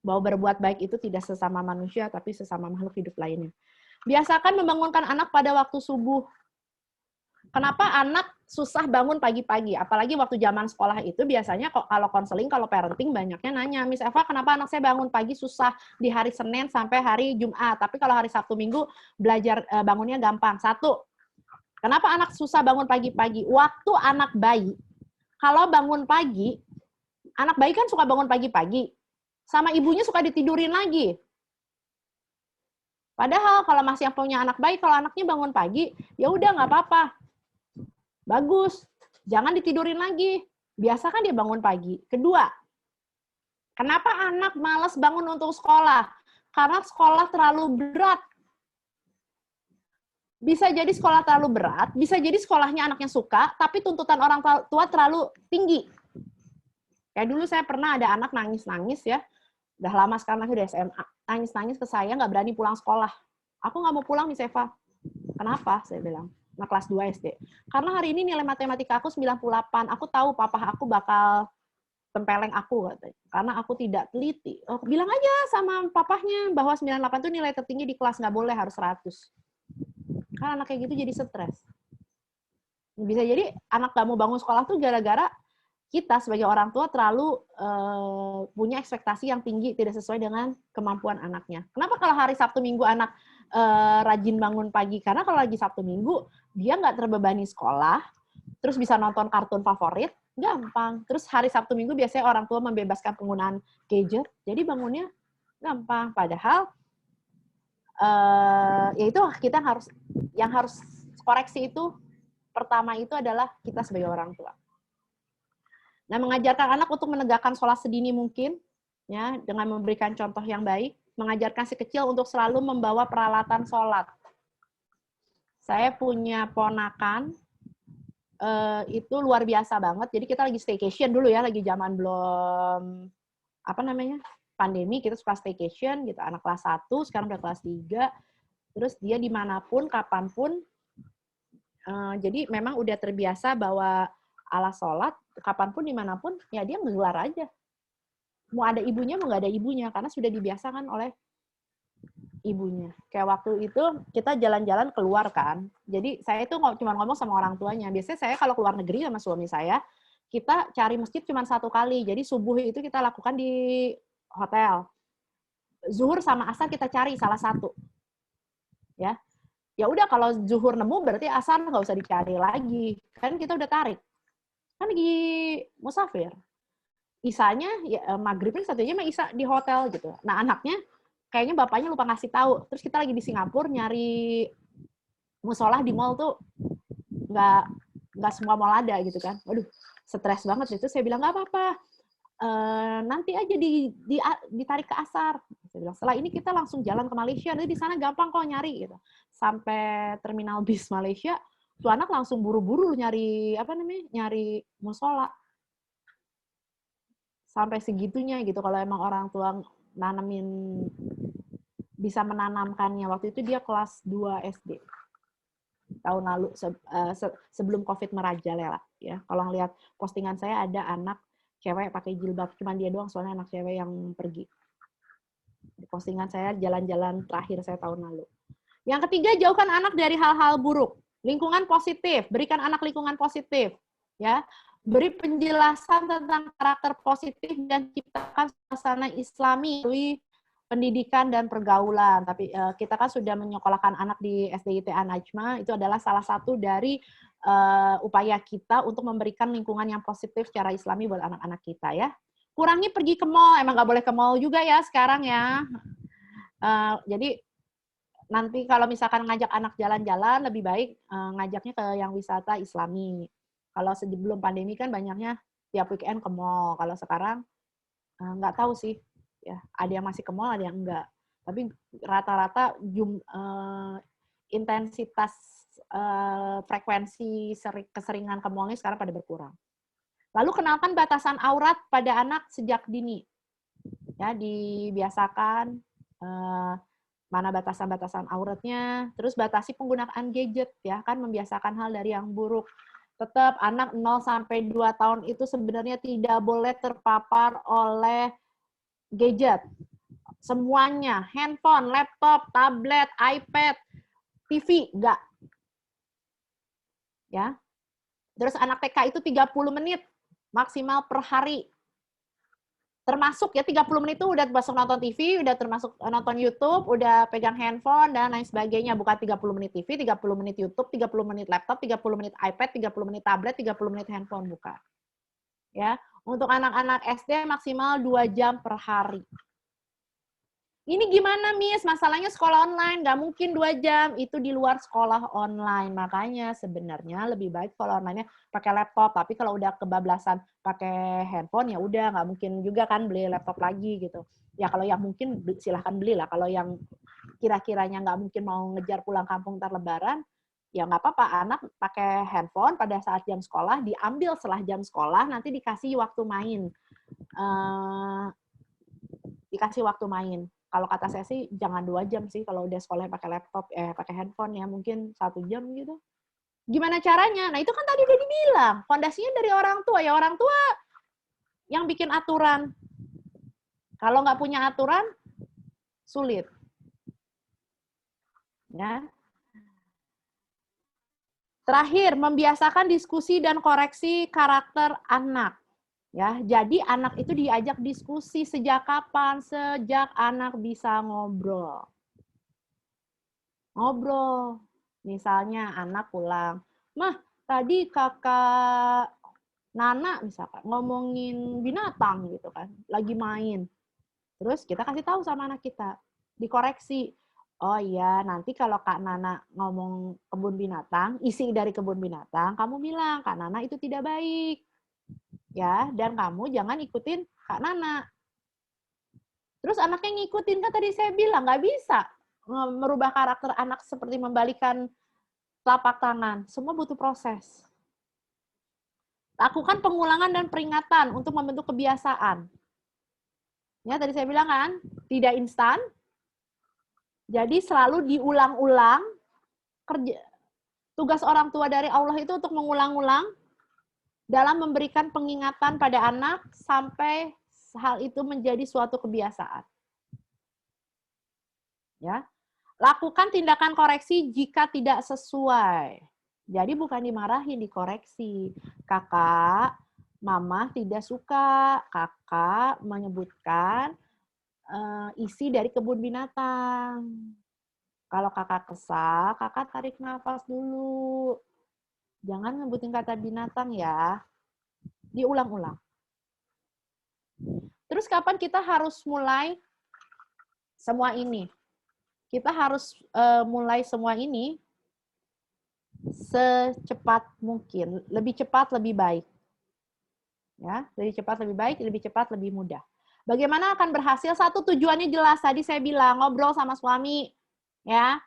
Bahwa berbuat baik itu tidak sesama manusia, tapi sesama makhluk hidup lainnya. Biasakan membangunkan anak pada waktu subuh. Kenapa anak susah bangun pagi-pagi? Apalagi waktu zaman sekolah itu biasanya kalau konseling, kalau parenting banyaknya nanya, Miss Eva, kenapa anak saya bangun pagi susah di hari Senin sampai hari Jumat? Tapi kalau hari Sabtu Minggu belajar bangunnya gampang. Satu, kenapa anak susah bangun pagi-pagi? Waktu anak bayi, kalau bangun pagi, anak bayi kan suka bangun pagi-pagi. Sama ibunya suka ditidurin lagi. Padahal kalau masih yang punya anak bayi, kalau anaknya bangun pagi, ya udah nggak apa-apa. Bagus. Jangan ditidurin lagi. Biasa kan dia bangun pagi. Kedua, kenapa anak malas bangun untuk sekolah? Karena sekolah terlalu berat. Bisa jadi sekolah terlalu berat, bisa jadi sekolahnya anaknya suka, tapi tuntutan orang tua terlalu tinggi. Kayak dulu saya pernah ada anak nangis-nangis ya, udah lama sekarang lagi udah SMA, nangis-nangis ke saya, nggak berani pulang sekolah. Aku nggak mau pulang, Miss Eva. Kenapa? Saya bilang. Nah, kelas 2 SD. Karena hari ini nilai matematika aku 98. Aku tahu papa aku bakal tempeleng aku, katanya. Karena aku tidak teliti. Oh, bilang aja sama papahnya bahwa 98 itu nilai tertinggi di kelas, nggak boleh, harus 100. Karena anak kayak gitu jadi stres. Bisa jadi anak nggak mau bangun sekolah tuh gara-gara kita sebagai orang tua terlalu punya ekspektasi yang tinggi, tidak sesuai dengan kemampuan anaknya. Kenapa kalau hari Sabtu Minggu anak rajin bangun pagi? Karena kalau lagi Sabtu Minggu, dia nggak terbebani sekolah, terus bisa nonton kartun favorit, gampang. Terus hari Sabtu Minggu biasanya orang tua membebaskan penggunaan gadget, jadi bangunnya gampang. Padahal, ya itu kita harus koreksi itu, pertama itu adalah kita sebagai orang tua. Nah, mengajarkan anak untuk menegakkan sholat sedini mungkin, ya, dengan memberikan contoh yang baik, mengajarkan si kecil untuk selalu membawa peralatan sholat. Saya punya ponakan, itu luar biasa banget. Jadi kita lagi staycation dulu ya, lagi zaman belum, pandemi, kita suka staycation, gitu. Anak kelas 1, sekarang udah kelas 3, terus dia dimanapun, kapanpun, jadi memang udah terbiasa bawa alas sholat, kapanpun, dimanapun, ya dia menggelar aja. Mau ada ibunya, mau nggak ada ibunya, karena sudah dibiasakan oleh ibunya. Kayak waktu itu, kita jalan-jalan keluar kan, jadi saya itu cuma ngomong sama orang tuanya. Biasanya saya kalau keluar negeri sama suami saya, kita cari masjid cuma 1 kali, jadi subuh itu kita lakukan di hotel. Zuhur sama asar kita cari salah satu. Ya udah, kalau zuhur nemu, berarti asar nggak usah dicari lagi. Kan kita udah tarik. Kan lagi musafir. Isanya, ya, maghribnya satunya mah Isa di hotel gitu. Nah, anaknya kayaknya bapaknya lupa ngasih tahu. Terus kita lagi di Singapura nyari musola di mall tuh nggak semua mall ada gitu kan. Waduh, stres banget itu. Saya bilang nggak apa-apa. Nanti aja ditarik ke asar. Saya bilang, setelah ini kita langsung jalan ke Malaysia. Nanti di sana gampang kok nyari gitu. Sampai terminal bis Malaysia, tuh anak langsung buru-buru nyari musola. Sampai segitunya gitu, kalau emang orang tua bisa menanamkannya. Waktu itu dia kelas 2 SD. Tahun lalu, sebelum COVID merajalela. Ya. Kalau ngelihat postingan saya, ada anak cewek pakai jilbab. Cuman dia doang, soalnya anak cewek yang pergi. Postingan saya jalan-jalan terakhir saya tahun lalu. Yang ketiga, jauhkan anak dari hal-hal buruk. Lingkungan positif, berikan anak lingkungan positif. Ya, beri penjelasan tentang karakter positif dan ciptakan suasana Islami melalui pendidikan dan pergaulan. Tapi kita kan sudah menyekolahkan anak di SDIT An-Najma, itu adalah salah satu dari upaya kita untuk memberikan lingkungan yang positif secara Islami buat anak-anak kita ya. Kurangi pergi ke mall, emang nggak boleh ke mall juga ya sekarang ya. Jadi nanti kalau misalkan ngajak anak jalan-jalan, lebih baik ngajaknya ke yang wisata Islami. Kalau sebelum pandemi kan banyaknya tiap weekend ke mall. Kalau sekarang nggak tahu sih, ya ada yang masih ke mall, ada yang enggak. Tapi rata-rata intensitas frekuensi keseringan ke mall-nya sekarang pada berkurang. Lalu kenalkan batasan aurat pada anak sejak dini. Ya, dibiasakan mana batasan-batasan auratnya, terus batasi penggunaan gadget ya, kan membiasakan hal dari yang buruk. Tetap anak 0 sampai 2 tahun itu sebenarnya tidak boleh terpapar oleh gadget. Semuanya, handphone, laptop, tablet, iPad, TV, enggak. Ya. Terus anak TK itu 30 menit maksimal per hari. Termasuk ya 30 menit itu udah termasuk nonton TV, udah termasuk nonton YouTube, udah pegang handphone, dan lain sebagainya. Bukan 30 menit TV, 30 menit YouTube, 30 menit laptop, 30 menit iPad, 30 menit tablet, 30 menit handphone, bukan. Ya, untuk anak-anak SD maksimal 2 jam per hari. Ini gimana, Miss? Masalahnya sekolah online, nggak mungkin 2 jam. Itu di luar sekolah online. Makanya sebenarnya lebih baik sekolah online-nya pakai laptop. Tapi kalau udah kebablasan pakai handphone, ya udah, nggak mungkin juga kan beli laptop lagi gitu. Ya kalau yang mungkin silahkan belilah. Kalau yang kira-kiranya nggak mungkin mau ngejar pulang kampung ntar Lebaran, ya nggak apa-apa. Anak pakai handphone pada saat jam sekolah, diambil setelah jam sekolah, nanti dikasih waktu main. Dikasih waktu main. Kalau kata saya sih jangan 2 jam sih kalau udah sekolah pakai laptop, pakai handphone ya, mungkin 1 jam gitu. Gimana caranya? Nah itu kan tadi udah dibilang, fondasinya dari orang tua. Ya orang tua yang bikin aturan. Kalau nggak punya aturan, sulit. Ya. Terakhir, membiasakan diskusi dan koreksi karakter anak. Ya, jadi anak itu diajak diskusi sejak kapan? Sejak anak bisa ngobrol. Ngobrol. Misalnya anak pulang, "Mah, tadi kakak Nana misalkan ngomongin binatang gitu kan, lagi main." Terus kita kasih tahu sama anak kita, dikoreksi. "Oh iya, nanti kalau Kak Nana ngomong kebun binatang, isi dari kebun binatang, kamu bilang, Kak Nana itu tidak baik. Ya, dan kamu jangan ikutin Kak Nana." Terus anaknya ngikutin, kan tadi saya bilang nggak bisa merubah karakter anak seperti membalikan telapak tangan. Semua butuh proses. Lakukan pengulangan dan peringatan untuk membentuk kebiasaan. Ya, tadi saya bilang kan, tidak instan. Jadi selalu diulang-ulang. Tugas orang tua dari Allah itu untuk mengulang-ulang dalam memberikan pengingatan pada anak sampai hal itu menjadi suatu kebiasaan. Ya. Lakukan tindakan koreksi jika tidak sesuai. Jadi bukan dimarahin, dikoreksi. Kakak, mama tidak suka kakak menyebutkan isi dari kebun binatang. Kalau kakak kesal, kakak tarik nafas dulu. Jangan nyebutin kata binatang ya. Diulang-ulang. Terus kapan kita harus mulai semua ini? Kita harus mulai semua ini secepat mungkin. Lebih cepat, lebih baik. Ya, lebih cepat, lebih baik, lebih cepat, lebih mudah. Bagaimana akan berhasil? Satu, tujuannya jelas. Tadi saya bilang, ngobrol sama suami. Ya,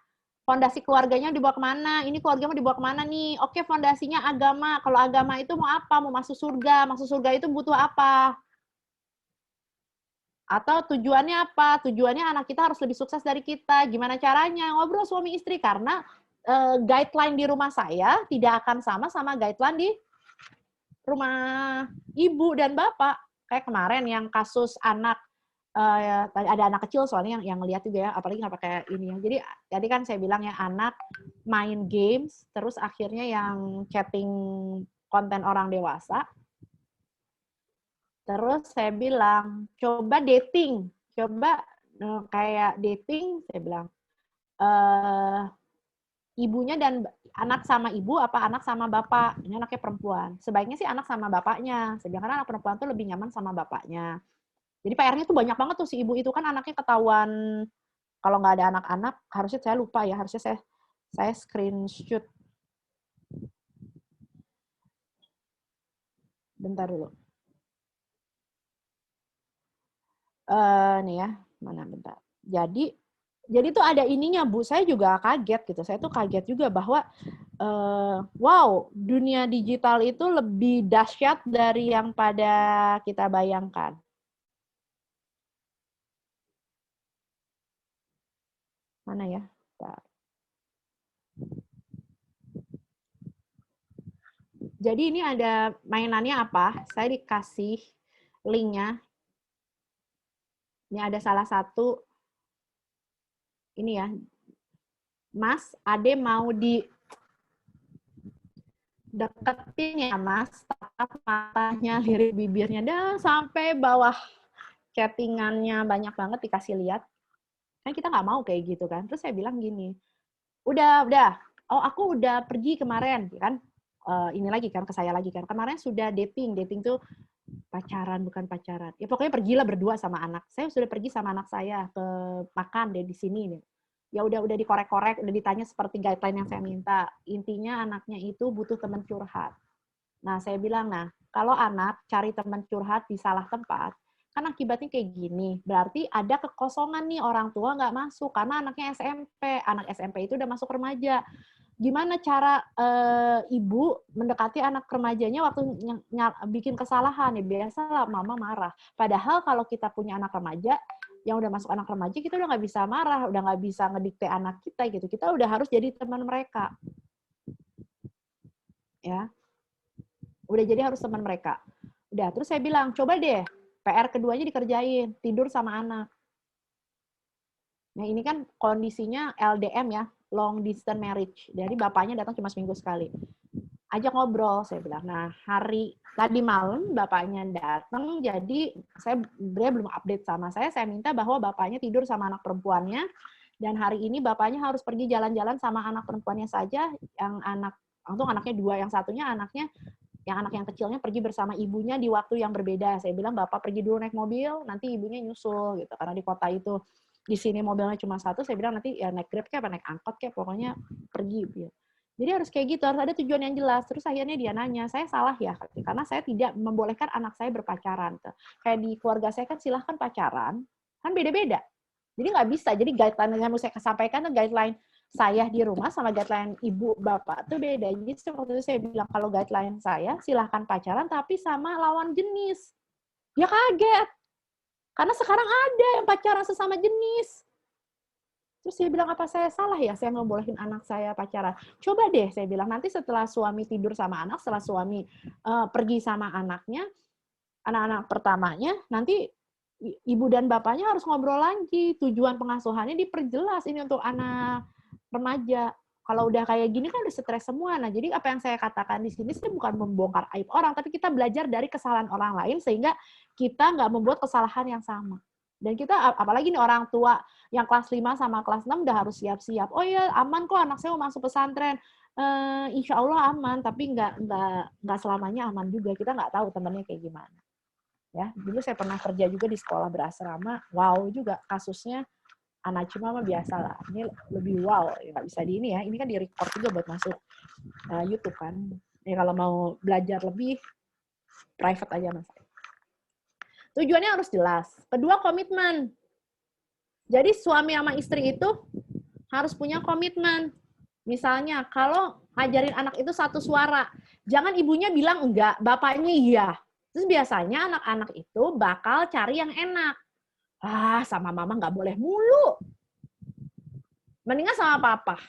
fondasi keluarganya dibawa kemana? Ini keluarga mau dibawa kemana nih? Oke, fondasinya agama. Kalau agama itu mau apa? Mau masuk surga. Masuk surga itu butuh apa? Atau tujuannya apa? Tujuannya anak kita harus lebih sukses dari kita. Gimana caranya? Ngobrol suami istri. Karena guideline di rumah saya tidak akan sama guideline di rumah ibu dan bapak. Kayak kemarin yang kasus anak, ada anak kecil soalnya yang ngeliat juga ya, apalagi nggak pakai ini ya. Jadi tadi kan saya bilang ya, anak main games, terus akhirnya yang chatting konten orang dewasa, Terus saya bilang, coba dating. Coba kayak dating, saya bilang. Ibunya dan anak sama ibu apa anak sama bapak? Ini anaknya perempuan. Sebaiknya sih anak sama bapaknya. Saya bilang, karena anak perempuan tuh lebih nyaman sama bapaknya. Jadi PR-nya tuh banyak banget tuh si ibu itu kan anaknya ketahuan kalau nggak ada anak-anak, harusnya saya lupa ya, harusnya saya screenshot. Bentar dulu. Nih ya, mana bentar. Jadi tuh ada ininya Bu, saya juga kaget gitu. Saya tuh kaget juga bahwa wow, dunia digital itu lebih dahsyat dari yang pada kita bayangkan. Mana ya? Bentar. Jadi ini ada mainannya apa? Saya dikasih linknya. Ini ada salah satu, ini ya, Mas, Ade mau dideketin ya Mas, tatap matanya, lirik bibirnya, dan sampai bawah chattingannya banyak banget dikasih lihat. Kan kita nggak mau kayak gitu kan. Terus saya bilang gini, udah, oh aku udah pergi kemarin, kan. Ini lagi kan, ke saya lagi kan. Kemarin sudah dating tuh pacaran bukan pacaran. Ya pokoknya pergilah berdua sama anak. Saya sudah pergi sama anak saya ke makan deh di sini nih. Ya udah dikorek-korek, udah ditanya seperti guideline yang saya minta. Intinya anaknya itu butuh teman curhat. Nah, saya bilang, nah, kalau anak cari teman curhat di salah tempat, kan akibatnya kayak gini. Berarti ada kekosongan nih, orang tua nggak masuk karena anaknya SMP. Anak SMP itu udah masuk remaja. Gimana cara ibu mendekati anak remajanya waktu bikin kesalahan? Ya biasalah mama marah. Padahal kalau kita punya anak remaja yang udah masuk anak remaja, kita udah nggak bisa marah, udah nggak bisa ngedikte anak kita gitu. Kita udah harus jadi teman mereka, ya. Udah jadi harus teman mereka. Udah, terus saya bilang coba deh PR keduanya dikerjain, tidur sama anak. Nah ini kan kondisinya LDM ya, long distance marriage. Jadi bapaknya datang cuma seminggu sekali. Ajak ngobrol, saya bilang. Nah, tadi malam bapaknya datang, jadi dia belum update sama saya minta bahwa bapaknya tidur sama anak perempuannya, dan hari ini bapaknya harus pergi jalan-jalan sama anak perempuannya saja, yang untung anaknya dua, yang satunya anak yang kecilnya pergi bersama ibunya di waktu yang berbeda. Saya bilang, Bapak pergi dulu naik mobil, nanti ibunya nyusul, gitu. Karena di kota itu, di sini mobilnya cuma satu, saya bilang nanti ya naik Grab kayak apa, naik angkot kayak, pokoknya pergi. Gitu. Jadi harus kayak gitu, harus ada tujuan yang jelas. Terus akhirnya dia nanya, saya salah ya? Karena saya tidak membolehkan anak saya berpacaran. Kayak di keluarga saya kan silahkan pacaran, kan beda-beda. Jadi nggak bisa. Jadi guideline yang mau saya sampaikan itu guideline saya di rumah sama guideline ibu bapak itu beda. Jadi waktu itu saya bilang kalau guideline saya silahkan pacaran tapi sama lawan jenis. Dia kaget. Karena sekarang ada yang pacaran sesama jenis. Terus saya bilang, apa saya salah ya? Saya ngebolehin anak saya pacaran. Coba deh, saya bilang, nanti setelah suami tidur sama anak, setelah suami pergi sama anaknya, anak-anak pertamanya, nanti ibu dan bapaknya harus ngobrol lagi. Tujuan pengasuhannya diperjelas. Ini untuk anak remaja. Kalau udah kayak gini kan udah stres semua. Nah, jadi apa yang saya katakan di sini sih bukan membongkar aib orang, tapi kita belajar dari kesalahan orang lain sehingga kita nggak membuat kesalahan yang sama. Dan kita, apalagi nih orang tua yang kelas 5 sama kelas 6 udah harus siap-siap. Oh iya, aman kok anak saya mau masuk pesantren. Insya Allah aman, tapi nggak selamanya aman juga. Kita nggak tahu temannya kayak gimana. Ya, dulu saya pernah kerja juga di sekolah berasrama. Wow juga kasusnya. Anak cuma mah biasa lah. Ini lebih wow, ya nggak bisa di ini ya. Ini kan di record juga buat masuk YouTube kan. Ya kalau mau belajar lebih private aja mas. Tujuannya harus jelas. Kedua, komitmen. Jadi suami sama istri itu harus punya komitmen. Misalnya kalau ngajarin anak itu satu suara, jangan ibunya bilang enggak, bapaknya iya. Terus biasanya anak-anak itu bakal cari yang enak. Sama mama nggak boleh mulu. Mendingan sama papa.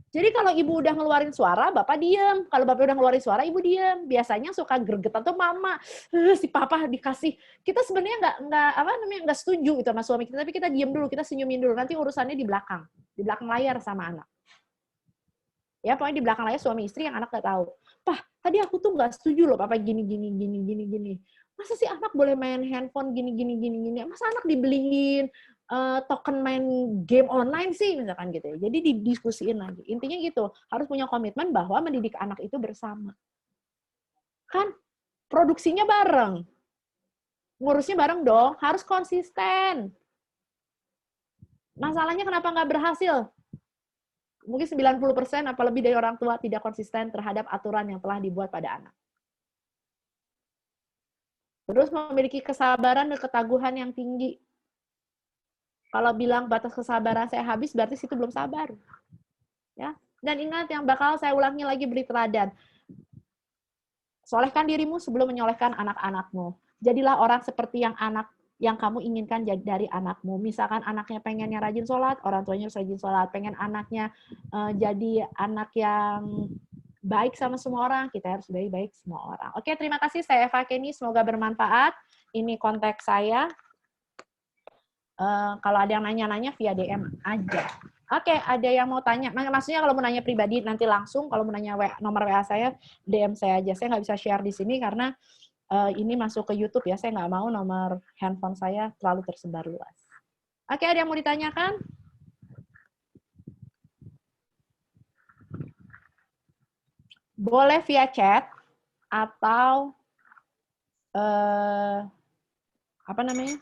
Jadi kalau ibu udah ngeluarin suara, bapak diem. Kalau bapak udah ngeluarin suara, ibu diem. Biasanya suka gregetan tuh mama. Si papa dikasih. Kita sebenarnya nggak setuju itu sama suami kita, tapi kita diem dulu, kita senyumin dulu. Nanti urusannya di belakang layar sama anak. Ya pokoknya di belakang layar suami istri yang anak nggak tahu. Tadi aku tuh nggak setuju loh, papa gini. Masa sih anak boleh main handphone gini. Masa anak dibeliin token main game online sih, misalkan gitu ya. Jadi didiskusiin lagi. Intinya gitu, harus punya komitmen bahwa mendidik anak itu bersama. Kan produksinya bareng. Ngurusnya bareng dong, harus konsisten. Masalahnya kenapa nggak berhasil? Mungkin 90% apa lebih dari orang tua tidak konsisten terhadap aturan yang telah dibuat pada anak. Terus memiliki kesabaran dan ketaguhan yang tinggi. Kalau bilang batas kesabaran saya habis, berarti situ belum sabar. Ya. Dan ingat yang bakal saya ulangi lagi, beri teladan. Solehkan dirimu sebelum menyolehkan anak-anakmu. Jadilah orang seperti yang kamu inginkan dari anakmu. Misalkan anaknya pengennya rajin sholat, orang tuanya harus rajin sholat. Pengen anaknya jadi anak yang baik sama semua orang, kita harus baik-baik semua orang. Oke, terima kasih. Saya Eva Kenny, semoga bermanfaat. Ini konteks saya. Kalau ada yang nanya-nanya via DM aja. Oke, ada yang mau tanya. Maksudnya kalau mau nanya pribadi nanti langsung, kalau mau nanya nomor WA saya, DM saya aja. Saya nggak bisa share di sini karena ini masuk ke YouTube ya. Saya nggak mau nomor handphone saya terlalu tersebar luas. Oke, ada yang mau ditanyakan? Boleh via chat atau apa namanya?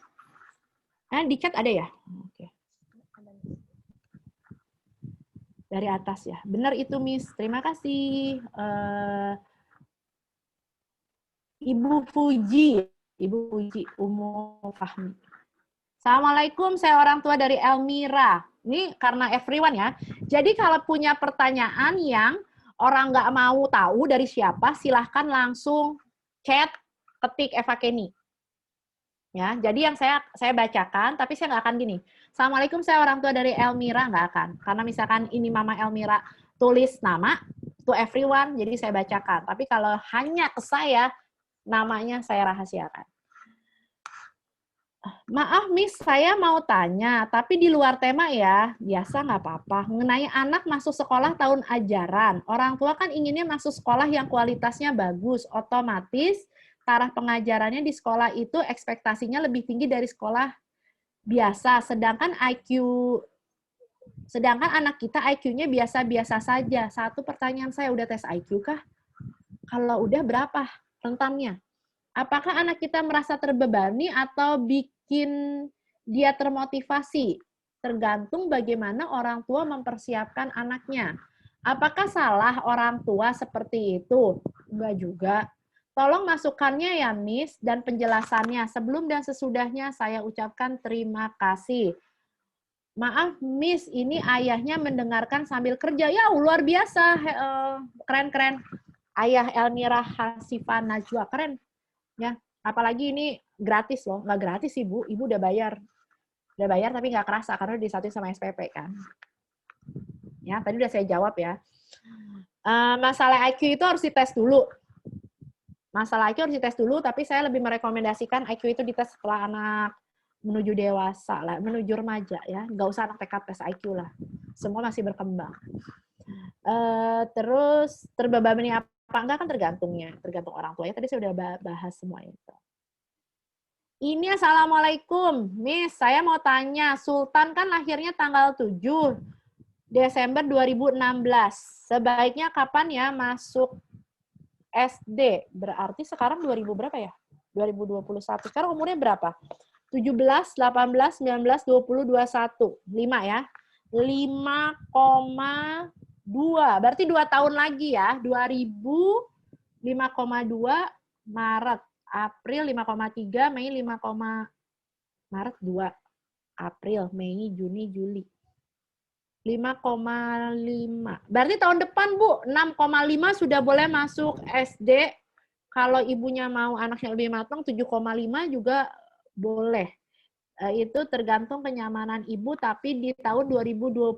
Di chat ada ya? Oke. Dari atas ya. Benar itu, Miss. Terima kasih. Ibu Fuji, Umu Fahmi. Assalamualaikum, saya orang tua dari Elmira. Ini karena everyone ya. Jadi kalau punya pertanyaan yang orang nggak mau tahu dari siapa, silahkan langsung chat, ketik Eva Kenny. Ya, jadi yang saya bacakan, tapi saya nggak akan gini. Assalamualaikum, saya orang tua dari Elmira, nggak akan. Karena misalkan ini Mama Elmira tulis nama, to everyone, jadi saya bacakan. Tapi kalau hanya ke saya, namanya saya rahasiakan. Maaf, Miss, saya mau tanya, tapi di luar tema ya, biasa nggak apa-apa. Mengenai anak masuk sekolah tahun ajaran, orang tua kan inginnya masuk sekolah yang kualitasnya bagus, otomatis taraf pengajarannya di sekolah itu ekspektasinya lebih tinggi dari sekolah biasa, sedangkan anak kita IQ-nya biasa-biasa saja. Satu pertanyaan saya, udah tes IQ kah? Kalau udah, berapa rentannya? Apakah anak kita merasa terbebani atau bikin dia termotivasi? Tergantung bagaimana orang tua mempersiapkan anaknya. Apakah salah orang tua seperti itu? Enggak juga. Tolong masukkannya ya, Miss, dan penjelasannya. Sebelum dan sesudahnya saya ucapkan terima kasih. Maaf, Miss, ini ayahnya mendengarkan sambil kerja. Ya, luar biasa. Keren-keren. Ayah Elmira Hasifah Najwa. Keren. Ya, apalagi ini gratis loh. Nggak gratis sih, Bu. Ibu udah bayar. Udah bayar tapi nggak kerasa karena disatuin sama SPP kan. Ya, tadi udah saya jawab ya. Masalah IQ itu harus dites dulu. Masalah IQ harus dites dulu, tapi saya lebih merekomendasikan IQ itu dites setelah anak menuju dewasa lah, menuju remaja ya. Nggak usah anak TK tes IQ lah. Semua masih berkembang. Terus terbebani apa enggak kan tergantung orang tuanya. Tadi saya udah bahas semua itu. Ini Assalamualaikum, Miss, saya mau tanya, Sultan kan lahirnya tanggal 7 Desember 2016. Sebaiknya kapan ya masuk SD? Berarti sekarang 2000 berapa ya? 2021. Sekarang umurnya berapa? 17, 18, 19, 20, 21. 5 ya. 5,2. Berarti 2 tahun lagi ya. 5,2 Maret. April 5,3, Mei 5, Maret 2, April, Mei, Juni, Juli. 5,5. Berarti tahun depan, Bu, 6,5 sudah boleh masuk SD. Kalau ibunya mau anaknya lebih matang, 7,5 juga boleh. Itu tergantung kenyamanan ibu, tapi di tahun 2022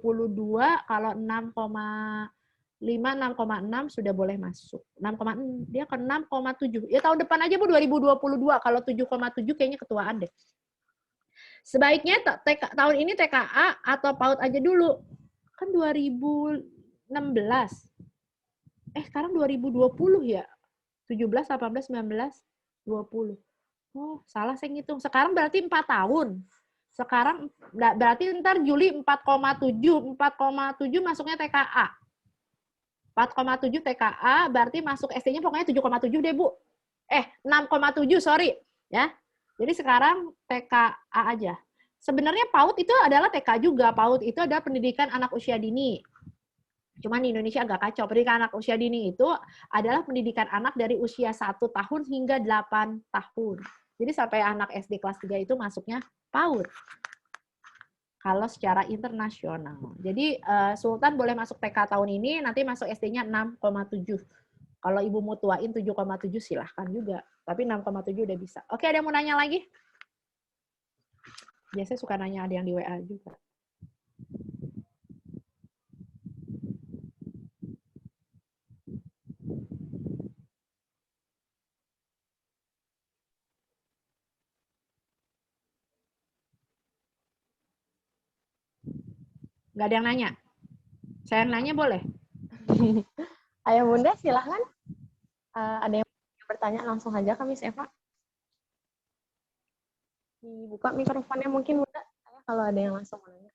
kalau 6,6 sudah boleh masuk. 6,6 dia ke 6,7. Ya tahun depan aja Bu 2022. Kalau 7,7 kayaknya ketuaan deh. Sebaiknya tahun ini TKA atau PAUD aja dulu. Kan 2016. Sekarang 2020 ya. 17, 18, 19, 20. Oh, salah saya ngitung. Sekarang berarti 4 tahun. Sekarang berarti ntar Juli 4,7. 4,7 masuknya TKA. 4,7 TKA, berarti masuk SD-nya pokoknya 7,7 deh, Bu. 6,7, sorry. Ya. Jadi sekarang TKA aja. Sebenarnya PAUD itu adalah TK juga. PAUD itu adalah pendidikan anak usia dini. Cuman di Indonesia agak kacau. Pendidikan anak usia dini itu adalah pendidikan anak dari usia 1 tahun hingga 8 tahun. Jadi sampai anak SD kelas 3 itu masuknya PAUD. Kalau secara internasional. Jadi Sultan boleh masuk TK tahun ini, nanti masuk SD-nya 6,7. Kalau ibu mau tuain 7,7 silahkan juga. Tapi 6,7 udah bisa. Oke, ada yang mau nanya lagi? Biasanya suka nanya ada yang di WA juga. Nggak ada yang nanya? Saya yang nanya boleh? Ayah Bunda silahkan. Ada yang bertanya langsung aja ke Miss Eva. Dibuka mikrofonnya mungkin Bunda. Kalau ada yang langsung mau nanya.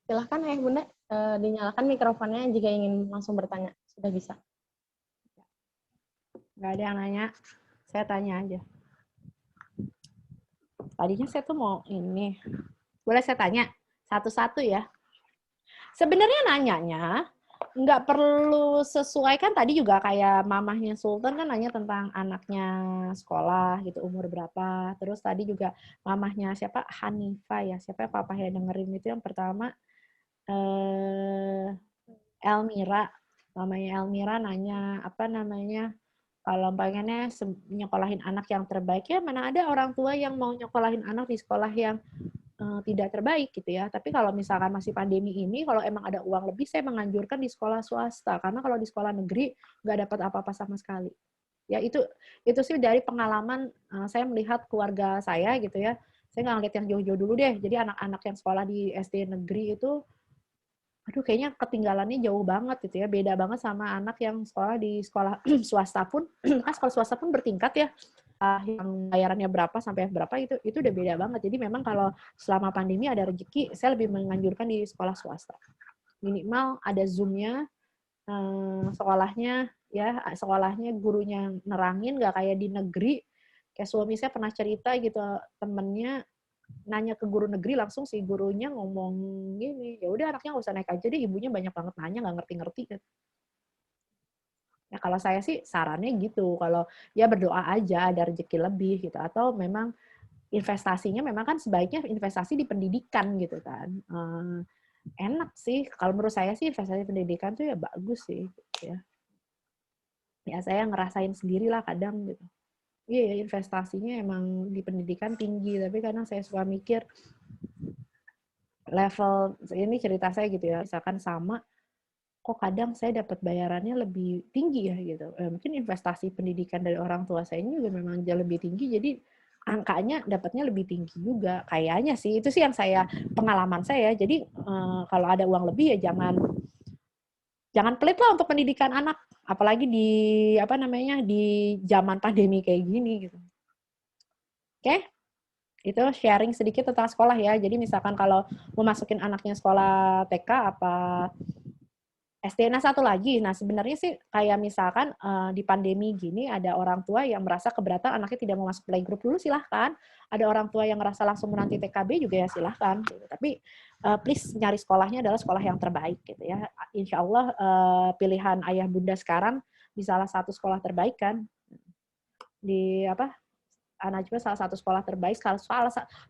Silahkan Ayah Bunda, dinyalakan mikrofonnya jika ingin langsung bertanya. Sudah bisa. Nggak ada yang nanya. Saya tanya aja. Tadinya saya tuh mau ini. Boleh saya tanya? Satu-satu ya. Sebenarnya nanyanya nggak perlu sesuai, kan tadi juga kayak mamahnya Sultan kan nanya tentang anaknya sekolah gitu, umur berapa. Terus tadi juga mamahnya siapa? Hanifah ya. Siapa papa yang dengerin itu yang pertama Elmira. Mamanya Elmira nanya apa namanya? Kalau pengennya nyekolahin anak yang terbaik, ya mana ada orang tua yang mau nyekolahin anak di sekolah yang tidak terbaik gitu ya. Tapi kalau misalkan masih pandemi ini, kalau emang ada uang lebih, saya menganjurkan di sekolah swasta. Karena kalau di sekolah negeri nggak dapat apa-apa sama sekali. Ya itu sih dari pengalaman saya melihat keluarga saya gitu ya. Saya nggak ngeliat yang jauh-jauh dulu deh. Jadi anak-anak yang sekolah di SD negeri itu, aduh kayaknya ketinggalannya jauh banget gitu ya. Beda banget sama anak yang sekolah di sekolah swasta pun, kan sekolah swasta pun bertingkat ya. Yang bayarannya berapa sampai berapa itu udah beda banget. Jadi memang kalau selama pandemi ada rezeki, saya lebih menganjurkan di sekolah swasta. Minimal ada Zoom-nya, sekolahnya gurunya nerangin, nggak kayak di negeri. Kayak suami saya pernah cerita gitu, temennya nanya ke guru negeri, langsung si gurunya ngomong gini, ya udah anaknya nggak usah naik aja deh, ibunya banyak banget nanya nggak ngerti-ngerti kan. Ya kalau saya sih sarannya gitu, kalau ya berdoa aja ada rezeki lebih gitu, atau memang investasinya memang kan sebaiknya investasi di pendidikan gitu kan. Enak sih kalau menurut saya sih investasi pendidikan tuh ya bagus sih gitu ya. Ya saya ngerasain sendiri lah kadang gitu. Iya, investasinya emang di pendidikan tinggi, tapi kadang saya suka mikir level, ini cerita saya gitu ya, misalkan sama, kok kadang saya dapat bayarannya lebih tinggi ya gitu. Mungkin investasi pendidikan dari orang tua saya juga memang jauh lebih tinggi, jadi angkanya dapatnya lebih tinggi juga. Kayaknya sih, itu sih yang pengalaman saya. Jadi kalau ada uang lebih ya jangan pelit lah untuk pendidikan anak, apalagi di zaman pandemi kayak gini gitu. Oke? Itu sharing sedikit tentang sekolah ya. Jadi misalkan kalau mau masukin anaknya sekolah TK apa SD. Nah satu lagi, nah sebenarnya sih kayak misalkan di pandemi gini ada orang tua yang merasa keberatan anaknya tidak mau masuk playgroup dulu, silahkan. Ada orang tua yang merasa langsung menanti TKB juga ya silahkan. Tapi please nyari sekolahnya adalah sekolah yang terbaik gitu ya. Insya Allah pilihan ayah bunda sekarang di salah satu sekolah terbaik kan. Di Najwa salah satu sekolah terbaik,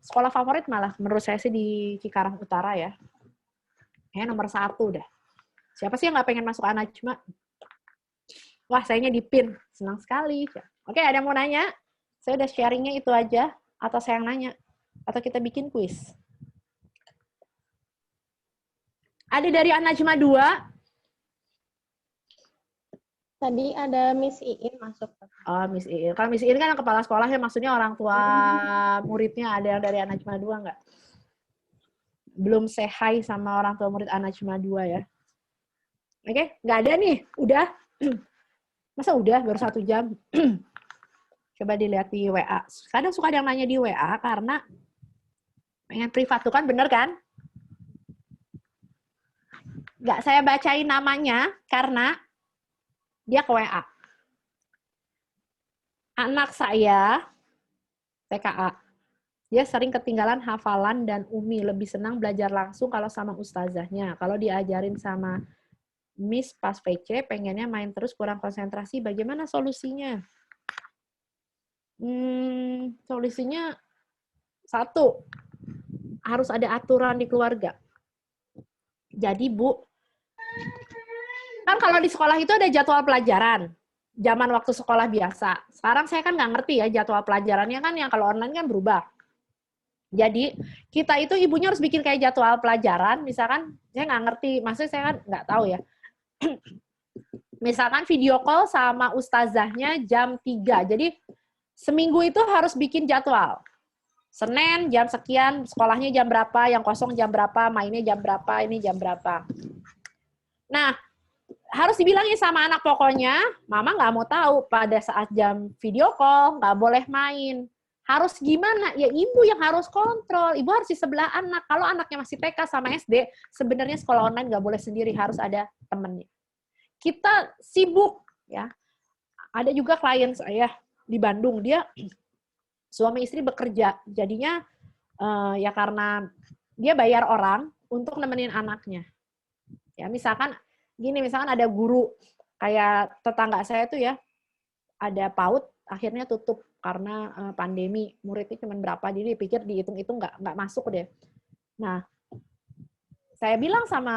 sekolah favorit malah menurut saya sih di Cikarang Utara ya. Nomor 1 dah. Siapa sih yang nggak pengen masuk Najwa? Wah, sayangnya dipin. Senang sekali. Oke, ada yang mau nanya? Saya udah sharingnya itu aja. Atau saya yang nanya? Atau kita bikin kuis? Ada dari Najwa 2. Tadi ada Miss Iin masuk. Oh, Miss Iin. Kalau Miss Iin kan kepala sekolah ya, maksudnya orang tua muridnya ada yang dari Najwa 2 nggak? belum say hi sama orang tua murid Ana cuma 2 ya. Oke, nggak ada nih. Udah. Masa udah baru 1 jam? Coba dilihat di WA. Kadang suka ada yang nanya di WA karena pengen privat tuh kan, bener kan? Nggak saya bacain namanya karena dia ke WA. Anak saya, TKA, dia sering ketinggalan hafalan dan Umi. Lebih senang belajar langsung kalau sama ustazahnya. Kalau diajarin sama Miss pas PC, pengennya main terus kurang konsentrasi. Bagaimana solusinya? Solusinya 1, harus ada aturan di keluarga. Jadi Bu, kan kalau di sekolah itu ada jadwal pelajaran. Zaman waktu sekolah biasa. Sekarang saya kan nggak ngerti ya jadwal pelajarannya kan yang kalau online kan berubah. Jadi kita itu ibunya harus bikin kayak jadwal pelajaran. Misalkan saya nggak ngerti, maksudnya saya kan nggak tahu ya. Misalkan video call sama ustazahnya jam 3. Jadi seminggu itu harus bikin jadwal. Senin jam sekian, sekolahnya jam berapa, yang kosong jam berapa, mainnya jam berapa, ini jam berapa. Nah, harus dibilangin sama anak pokoknya, mama nggak mau tahu pada saat jam video call, nggak boleh main. Harus gimana? Ya ibu yang harus kontrol. Ibu harus di sebelah anak. Kalau anaknya masih TK sama SD, sebenarnya sekolah online nggak boleh sendiri, harus ada temennya. Kita sibuk, ya. Ada juga klien saya di Bandung, dia suami istri bekerja, jadinya ya karena dia bayar orang untuk nemenin anaknya. Ya misalkan gini, misalkan ada guru kayak tetangga saya tuh ya, ada PAUD akhirnya tutup karena pandemi, muridnya cuma berapa, jadi pikir dihitung-hitung nggak masuk deh. Nah, saya bilang sama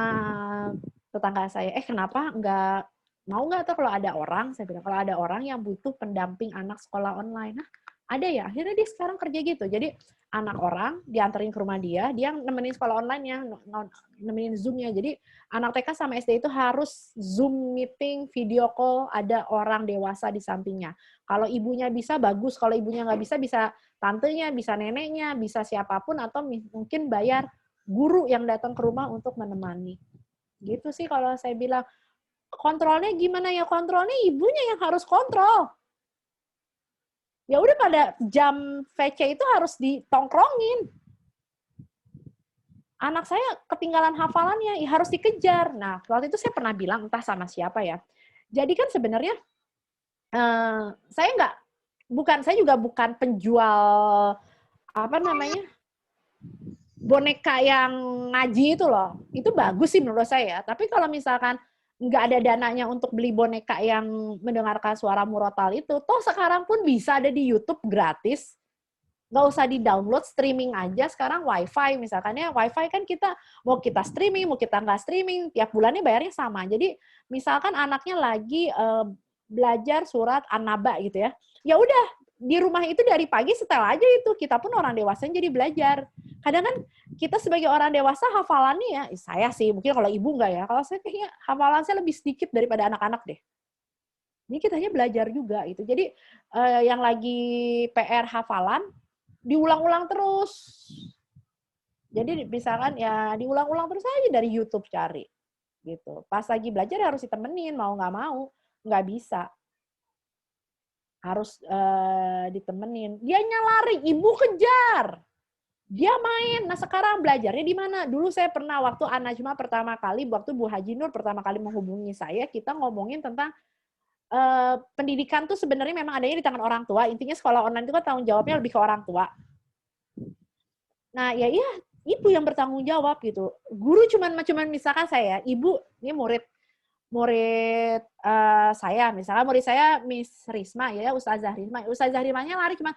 tetangga saya, kenapa mau nggak tuh kalau ada orang, saya bilang kalau ada orang yang butuh pendamping anak sekolah online. Nah, ada ya, akhirnya dia sekarang kerja gitu. Jadi anak orang dianterin ke rumah dia nemenin sekolah online-nya, nemenin Zoom-nya. Jadi anak TK sama SD itu harus Zoom meeting, video call, ada orang dewasa di sampingnya. Kalau ibunya bisa, bagus. Kalau ibunya nggak bisa, bisa tantenya, bisa neneknya, bisa siapapun, atau mungkin bayar guru yang datang ke rumah untuk menemani. Gitu sih kalau saya bilang. Kontrolnya gimana ya? Kontrolnya ibunya yang harus kontrol. Ya udah pada jam VC itu harus ditongkrongin. Anak saya ketinggalan hafalannya, ya harus dikejar. Nah, waktu itu saya pernah bilang, entah sama siapa ya. Jadi kan sebenarnya saya juga bukan penjual boneka yang ngaji itu loh. Itu bagus sih menurut saya. Tapi kalau misalkan nggak ada dananya untuk beli boneka yang mendengarkan suara murotal itu, toh sekarang pun bisa ada di YouTube gratis. Nggak usah di-download, streaming aja. Sekarang Wi-Fi, misalkan ya, Wi-Fi kan kita streaming, mau kita nggak streaming, tiap bulannya bayarnya sama. Jadi, misalkan anaknya lagi belajar surat An-Naba gitu ya, ya udah, di rumah itu dari pagi setel aja itu. Kita pun orang dewasa jadi belajar. Kadang kan kita sebagai orang dewasa hafalannya ya, saya sih, mungkin kalau ibu enggak ya, kalau saya kayaknya hafalan saya lebih sedikit daripada anak-anak deh. Ini kita hanya belajar juga itu. Jadi yang lagi PR hafalan, diulang-ulang terus. Jadi misalkan ya diulang-ulang terus aja dari YouTube cari. Gitu. Pas lagi belajar harus ditemenin, mau nggak mau, nggak bisa. Harus ditemenin. Dianya lari, ibu kejar. Dia main. Nah sekarang belajarnya di mana? Dulu saya pernah waktu An-Najma pertama kali, waktu Bu Haji Nur pertama kali menghubungi saya, kita ngomongin tentang pendidikan tuh sebenarnya memang adanya di tangan orang tua. Intinya sekolah online itu kan tanggung jawabnya lebih ke orang tua. Nah ya ibu yang bertanggung jawab gitu. Guru cuman misalkan saya, ibu ini murid saya, misalkan murid saya Miss Risma ya, Ustazah Risma. Ustazah Rismanya lari cuma,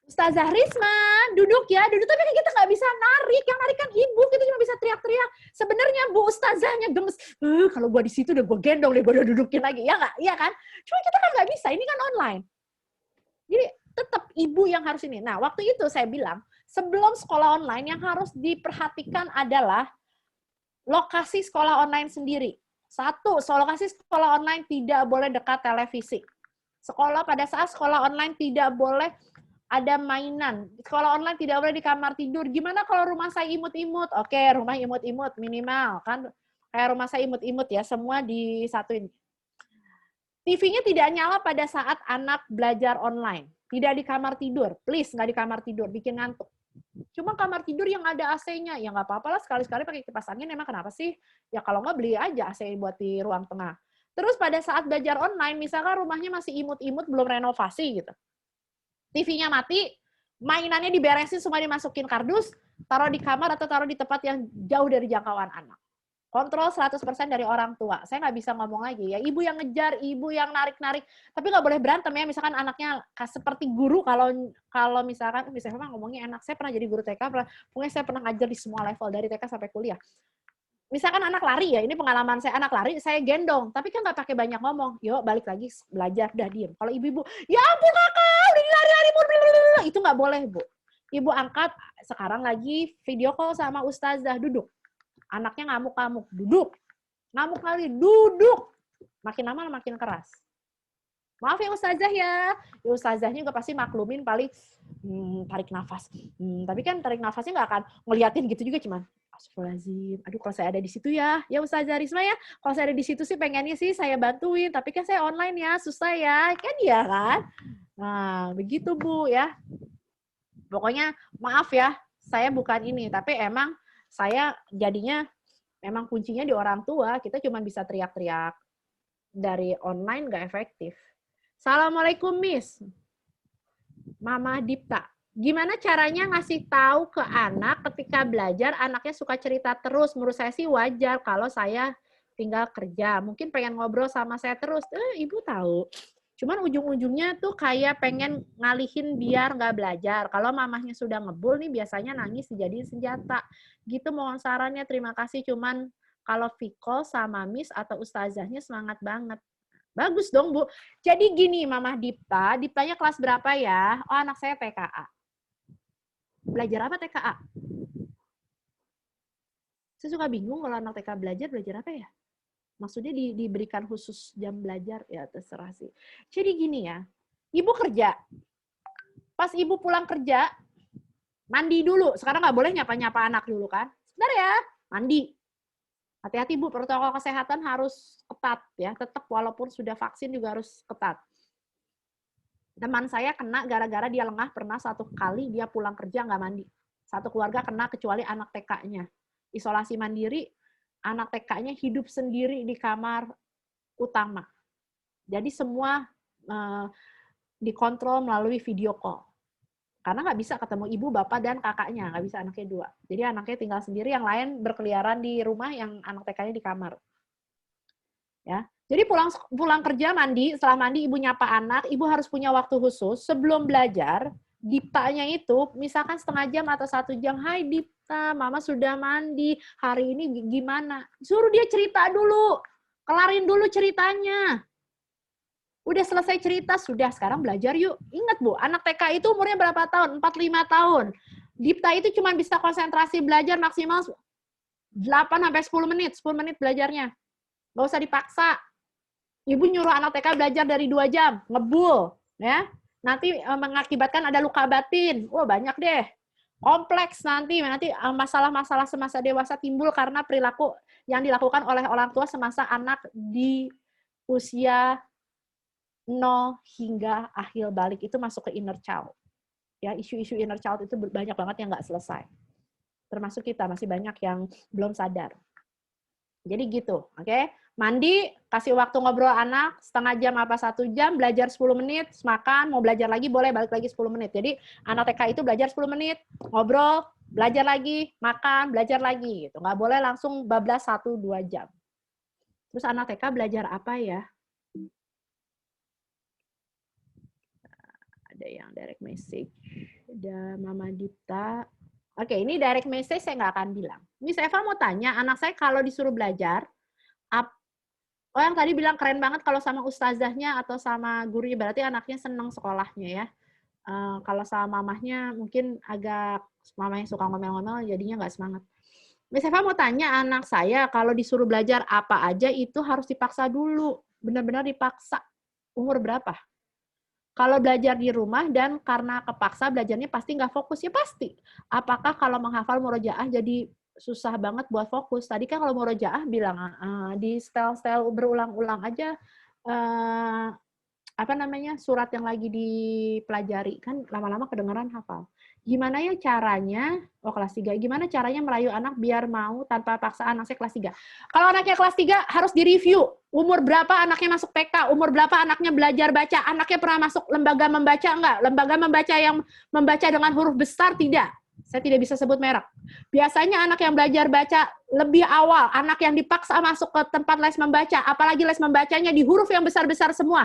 Ustazah Risma, duduk ya, duduk, tapi kita nggak bisa narik, yang narik kan ibu, kita cuma bisa teriak-teriak. Sebenarnya Bu Ustazahnya gemes, kalau gua di situ udah gua gendong deh, gua udah dudukin lagi, ya nggak? Iya kan? Cuma kita kan nggak bisa, ini kan online. Jadi tetap ibu yang harus ini. Nah, waktu itu saya bilang, sebelum sekolah online yang harus diperhatikan adalah lokasi sekolah online sendiri. 1, lokasi sekolah online tidak boleh dekat televisi. Pada saat sekolah online tidak boleh ada mainan. Sekolah online tidak boleh di kamar tidur. Gimana kalau rumah saya imut-imut? Oke, rumah imut-imut minimal kan kayak rumah saya imut-imut ya, semua disatuin. TV-nya tidak nyala pada saat anak belajar online. Tidak di kamar tidur. Please, nggak di kamar tidur, bikin ngantuk. Cuma kamar tidur yang ada AC-nya, ya nggak apa-apa lah sekali-sekali pakai kipas angin, emang kenapa sih? Ya kalau nggak beli aja AC buat di ruang tengah. Terus pada saat belajar online, misalkan rumahnya masih imut-imut, belum renovasi gitu. TV-nya mati, mainannya diberesin, semua dimasukin kardus, taruh di kamar atau taruh di tempat yang jauh dari jangkauan anak. Kontrol 100% dari orang tua. Saya nggak bisa ngomong lagi ya. Ibu yang ngejar, ibu yang narik-narik. Tapi nggak boleh berantem ya. Misalkan anaknya seperti guru, kalau misalkan, memang ngomongnya enak. Saya pernah jadi guru TK, pokoknya saya pernah ngajar di semua level, dari TK sampai kuliah. Misalkan anak lari ya, ini pengalaman saya, anak lari, saya gendong. Tapi kan nggak pakai banyak ngomong. Yuk, balik lagi, belajar, udah diem. Kalau ibu-ibu, ya ampun kakak, udah lari-lari, itu nggak boleh, Bu. Ibu angkat, sekarang lagi video call sama ustazah, duduk. Anaknya ngamuk-ngamuk, duduk. Ngamuk kali, duduk. Makin lama makin keras. Maaf ya ustazah ya. Ustazahnya juga pasti maklumin paling tarik nafas. Tapi kan tarik nafasnya nggak akan ngeliatin gitu juga, cuman astagfirullahaladzim. Aduh kalau saya ada di situ ya. Ya Ustazah Risma ya, kalau saya ada di situ sih pengennya sih saya bantuin. Tapi kan saya online ya, susah ya. Kan ya kan? Nah begitu Bu ya. Pokoknya maaf ya, saya bukan ini. Tapi emang saya jadinya memang kuncinya di orang tua, kita cuma bisa teriak-teriak. Dari online nggak efektif. Assalamualaikum Miss. Mama Dipta. Gimana caranya ngasih tahu ke anak ketika belajar, anaknya suka cerita terus. Menurut saya sih wajar kalau saya tinggal kerja. Mungkin pengen ngobrol sama saya terus. Ibu tahu. Cuman ujung-ujungnya tuh kayak pengen ngalihin biar nggak belajar. Kalau mamahnya sudah ngebul nih biasanya nangis dijadiin senjata. Gitu mohon sarannya, terima kasih. Cuman kalau Viko sama Miss atau ustazahnya semangat banget. Bagus dong Bu. Jadi gini Mamah Dipta, Diptanya kelas berapa ya? Oh anak saya TKA. Belajar apa TKA? Saya suka bingung kalau anak TK belajar apa ya? Maksudnya diberikan khusus jam belajar, ya terserah sih. Jadi gini ya, ibu kerja. Pas ibu pulang kerja, mandi dulu. Sekarang nggak boleh nyapa-nyapa anak dulu kan. Sebentar ya, mandi. Hati-hati Bu, protokol kesehatan harus ketat ya. Tetap walaupun sudah vaksin juga harus ketat. Teman saya kena gara-gara dia lengah, pernah satu kali dia pulang kerja nggak mandi. Satu keluarga kena kecuali anak TK-nya. Isolasi mandiri, anak TK-nya hidup sendiri di kamar utama. Jadi semua dikontrol melalui video call. Karena nggak bisa ketemu ibu, bapak, dan kakaknya. Nggak bisa anaknya dua. Jadi anaknya tinggal sendiri, yang lain berkeliaran di rumah, yang anak TK-nya di kamar. Ya. Jadi pulang kerja mandi, setelah mandi ibu nyapa anak, ibu harus punya waktu khusus sebelum belajar. Diptanya itu misalkan setengah jam atau 1 jam, hai Dipta, mama sudah mandi, hari ini gimana? Suruh dia cerita dulu, kelarin dulu ceritanya. Udah selesai cerita, sudah sekarang belajar yuk. Ingat Bu, anak TK itu umurnya berapa tahun? 4-5 tahun. Dipta itu cuma bisa konsentrasi belajar maksimal 8-10 menit, 10 menit belajarnya. Nggak usah dipaksa. Ibu nyuruh anak TK belajar dari 2 jam, ngebul, ya. Nanti mengakibatkan ada luka batin. Wah, banyak deh. Kompleks nanti masalah-masalah semasa dewasa timbul karena perilaku yang dilakukan oleh orang tua semasa anak di usia 0 hingga akhir balik, itu masuk ke inner child. Ya, isu-isu inner child itu banyak banget yang nggak selesai. Termasuk kita, masih banyak yang belum sadar. Jadi gitu, oke? Mandi, kasih waktu ngobrol anak, setengah jam apa 1 jam, belajar 10 menit, makan, mau belajar lagi boleh, balik lagi 10 menit. Jadi anak TK itu belajar 10 menit, ngobrol, belajar lagi, makan, belajar lagi. Gitu. Nggak boleh langsung bablas 1-2 jam. Terus anak TK belajar apa ya? Ada yang direct message, ada Mama Dipta. Oke, ini direct message saya nggak akan bilang. Miss Eva mau tanya, anak saya kalau disuruh belajar, oh yang tadi bilang keren banget kalau sama ustazahnya atau sama gurunya, berarti anaknya senang sekolahnya ya. Kalau sama mamahnya mungkin agak, mamahnya suka ngomel-ngomel jadinya nggak semangat. Miss Eva mau tanya, anak saya kalau disuruh belajar apa aja itu harus dipaksa dulu. Benar-benar dipaksa. Umur berapa? Kalau belajar di rumah dan karena kepaksa belajarnya pasti nggak fokus, ya pasti. Apakah kalau menghafal murojaah jadi susah banget buat fokus? Tadi kan kalau murojaah bilang di style-style berulang-ulang aja apa namanya surat yang lagi dipelajari kan lama-lama kedengeran hafal. Gimana ya caranya, kelas 3, gimana caranya merayu anak biar mau tanpa paksaan anak saya kelas 3? Kalau anaknya kelas 3 harus direview. Umur berapa anaknya masuk TK? Umur berapa anaknya belajar baca? Anaknya pernah masuk lembaga membaca enggak? Lembaga membaca yang membaca dengan huruf besar tidak? Saya tidak bisa sebut merek. Biasanya anak yang belajar baca lebih awal, anak yang dipaksa masuk ke tempat les membaca, apalagi les membacanya di huruf yang besar-besar semua.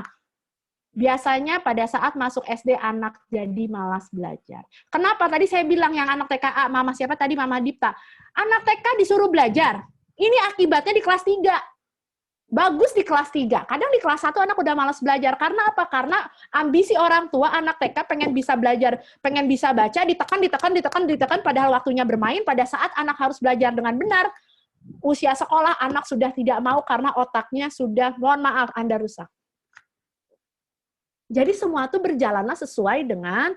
Biasanya pada saat masuk SD anak jadi malas belajar. Kenapa? Tadi saya bilang yang anak TKA, Mama siapa tadi? Mama Dipta. Anak TK disuruh belajar. Ini akibatnya di kelas 3. Bagus di kelas 3. Kadang di kelas 1 anak udah malas belajar. Karena apa? Karena ambisi orang tua anak TK pengen bisa belajar, pengen bisa baca, ditekan, padahal waktunya bermain. Pada saat anak harus belajar dengan benar, usia sekolah anak sudah tidak mau karena otaknya sudah, mohon maaf, Anda rusak. Jadi semua itu berjalanlah sesuai dengan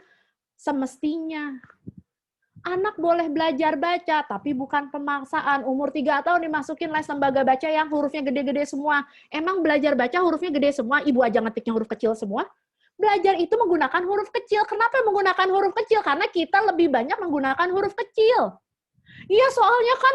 semestinya. Anak boleh belajar baca, tapi bukan pemaksaan. Umur 3 tahun dimasukin les lembaga baca yang hurufnya gede-gede semua. Emang belajar baca hurufnya gede semua? Ibu aja ngetiknya huruf kecil semua? Belajar itu menggunakan huruf kecil. Kenapa menggunakan huruf kecil? Karena kita lebih banyak menggunakan huruf kecil. Iya, soalnya kan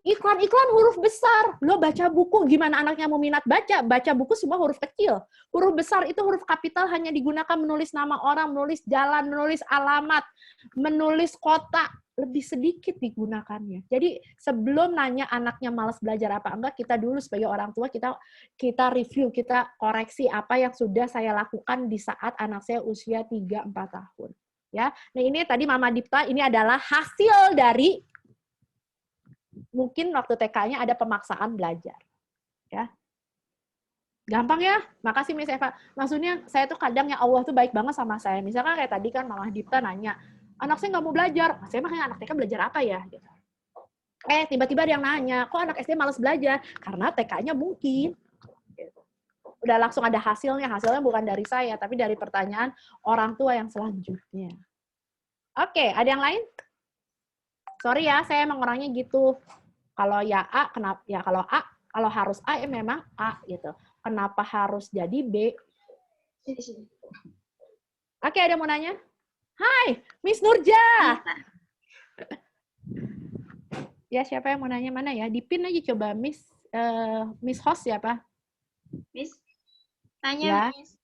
iklan-iklan huruf besar. Lo baca buku, gimana anaknya mau minat baca? Baca buku semua huruf kecil. Huruf besar itu huruf kapital hanya digunakan menulis nama orang, menulis jalan, menulis alamat, menulis kota. Lebih sedikit digunakannya. Jadi sebelum nanya anaknya malas belajar apa enggak, kita dulu sebagai orang tua, kita review, kita koreksi apa yang sudah saya lakukan di saat anak saya usia 3-4 tahun. Ya, nah ini tadi Mama Dipta, ini adalah hasil dari mungkin waktu TK-nya ada pemaksaan belajar. Ya, gampang ya, makasih Miss Eva. Maksudnya saya tuh kadang ya Allah tuh baik banget sama saya. Misalkan kayak tadi kan Mama Dipta nanya, anak saya nggak mau belajar, saya makanya anak TK belajar apa ya? Gitu. Tiba-tiba ada yang nanya, kok anak SD malas belajar? Karena TK-nya mungkin. Udah langsung ada hasilnya bukan dari saya, tapi dari pertanyaan orang tua yang selanjutnya. Oke, ada yang lain? Sorry ya, saya emang orangnya gitu. Kalau ya A, kenapa? Ya kalau A, kalau harus A, ya memang A gitu. Kenapa harus jadi B? Oke, ada yang mau nanya? Hai, Miss Nurja. Ya, siapa yang mau nanya mana ya? Dipin aja coba Miss Host siapa? Miss, tanya Ya. Miss.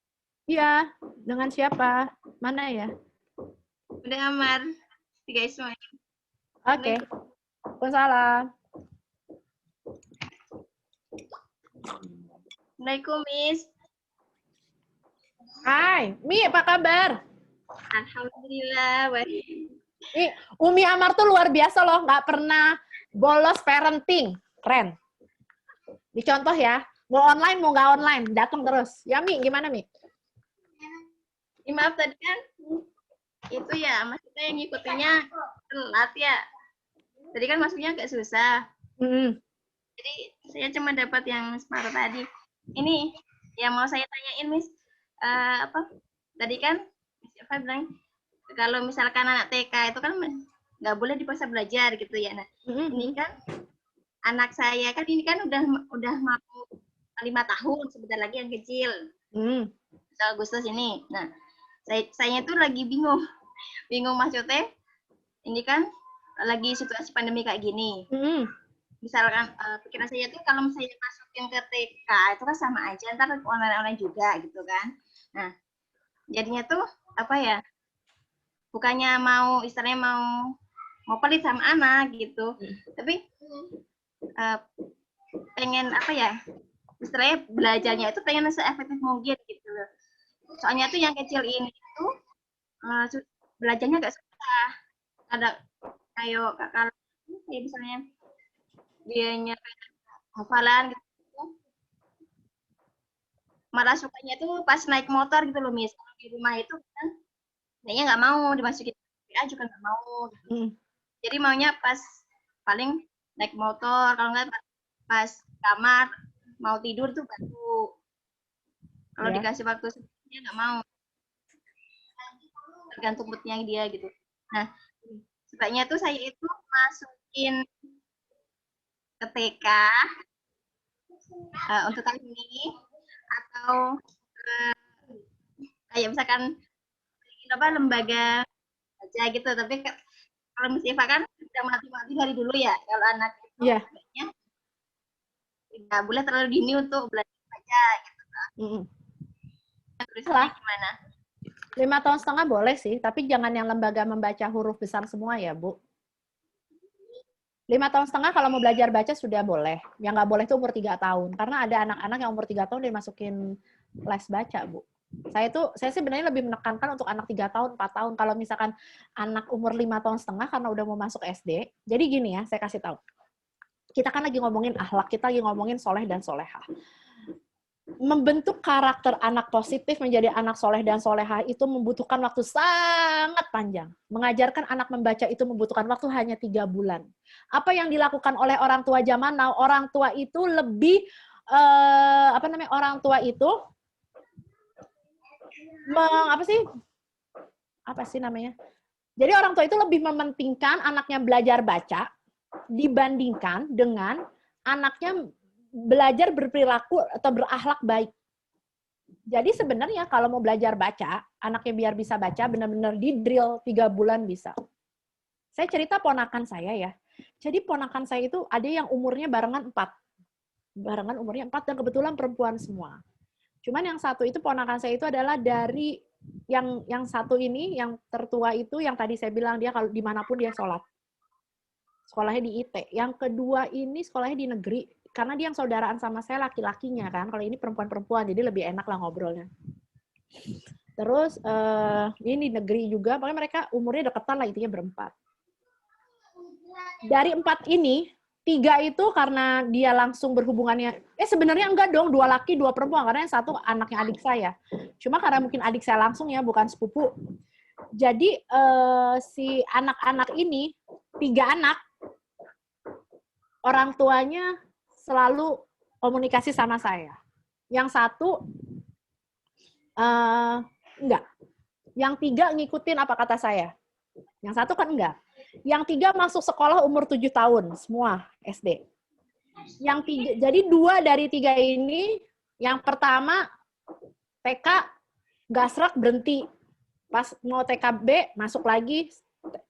Iya, dengan siapa? Mana ya? Udah Amar, 3 Ismail. Oke. Waalaikumsalam. Assalamualaikum Miss. Hai, Mi, apa kabar? Alhamdulillah, baik. Umi Amar tuh luar biasa loh, nggak pernah bolos parenting. Keren. Dicontoh ya, mau online mau nggak online, datang terus. Ya Mi, gimana Mi? Maaf tadi kan itu ya, maksudnya yang ngikutinnya telat ya. Tadi kan masuknya agak susah. Jadi saya cuma dapat yang separuh tadi. Ini yang mau saya tanyain Miss, apa? Tadi kan Miss Eva bilang kalau misalkan anak TK itu kan nggak boleh dipaksa belajar gitu ya. Nah, ini kan anak saya kan ini kan udah mau 5 tahun, sebentar lagi yang kecil. Agustus ini. Nah, saya itu lagi bingung maksudnya. Ini kan lagi situasi pandemi kayak gini. Misalkan pikiran saya tuh kalau saya masukin ke TK itu kan sama aja, ntar online juga gitu kan. Nah, jadinya tuh apa ya? Bukannya mau istilahnya mau pelit sama anak gitu, tapi pengen apa ya? Istilahnya belajarnya itu pengen se-efektif mungkin gitu loh. Soalnya tuh yang kecil ini tuh belajarnya agak susah. Ada kayak misalnya dianya hafalan gitu. Malah sukanya tuh pas naik motor gitu loh, Miss. Kalau di rumah itu kan kayaknya nggak mau dimasukin PA juga nggak mau. Gitu. Jadi maunya pas paling naik motor, kalau nggak pas kamar mau tidur tuh baru. Kalau ya. dikasih waktu dia nggak mau, tergantung moodnya dia gitu. Nah, sebaiknya tuh saya itu masukin ke TK untuk tahun ini, atau kayak misalkan lembaga aja gitu. Tapi kalau Miss Eva kan udah mati-mati dari dulu ya, kalau anak itu sebaiknya tidak boleh terlalu dini untuk belajar baca gitu. Terusnya gimana? 5 tahun setengah boleh sih, tapi jangan yang lembaga membaca huruf besar semua ya, Bu. 5 tahun setengah kalau mau belajar baca sudah boleh. Yang nggak boleh itu umur 3 tahun. Karena ada anak-anak yang umur 3 tahun dimasukin les baca, Bu. Saya sebenarnya lebih menekankan untuk anak 3 tahun, 4 tahun. Kalau misalkan anak umur 5 tahun setengah karena udah mau masuk SD. Jadi gini ya, saya kasih tahu. Kita kan lagi ngomongin akhlak, kita lagi ngomongin soleh dan solehah. Membentuk karakter anak positif menjadi anak soleh dan solehah itu membutuhkan waktu sangat panjang. Mengajarkan anak membaca itu membutuhkan waktu hanya 3 bulan. Apa yang dilakukan oleh orang tua zaman now, orang tua itu lebih orang tua itu Jadi orang tua itu lebih mementingkan anaknya belajar baca dibandingkan dengan anaknya belajar berperilaku atau berakhlak baik. Jadi sebenarnya kalau mau belajar baca, anaknya biar bisa baca, benar-benar di drill 3 bulan bisa. Saya cerita ponakan saya ya. Jadi ponakan saya itu ada yang umurnya barengan 4. Barengan umurnya 4 dan kebetulan perempuan semua. Cuman yang satu itu ponakan saya itu adalah dari yang satu ini, yang tertua itu yang tadi saya bilang dia kalau dimanapun dia sholat. Sekolahnya di IT. Yang kedua ini sekolahnya di negeri. Karena dia yang saudaraan sama saya laki-lakinya kan. Kalau ini perempuan-perempuan, jadi lebih enak lah ngobrolnya. Terus ini negeri juga, makanya mereka umurnya deketan lah, intinya berempat. Dari 4 ini, 3 itu karena dia langsung berhubungannya, sebenarnya enggak dong, 2 laki, 2 perempuan, karena yang satu anaknya adik saya. Cuma karena mungkin adik saya langsung ya, bukan sepupu. Jadi si anak-anak ini, 3 anak, orang tuanya selalu komunikasi sama saya. Yang satu, enggak. Yang 3 ngikutin apa kata saya. Yang satu kan enggak. Yang 3 masuk sekolah umur 7 tahun, semua SD. Yang 3, jadi 2 dari 3 ini, yang pertama TK, gasrak berhenti. Pas mau TKB, masuk lagi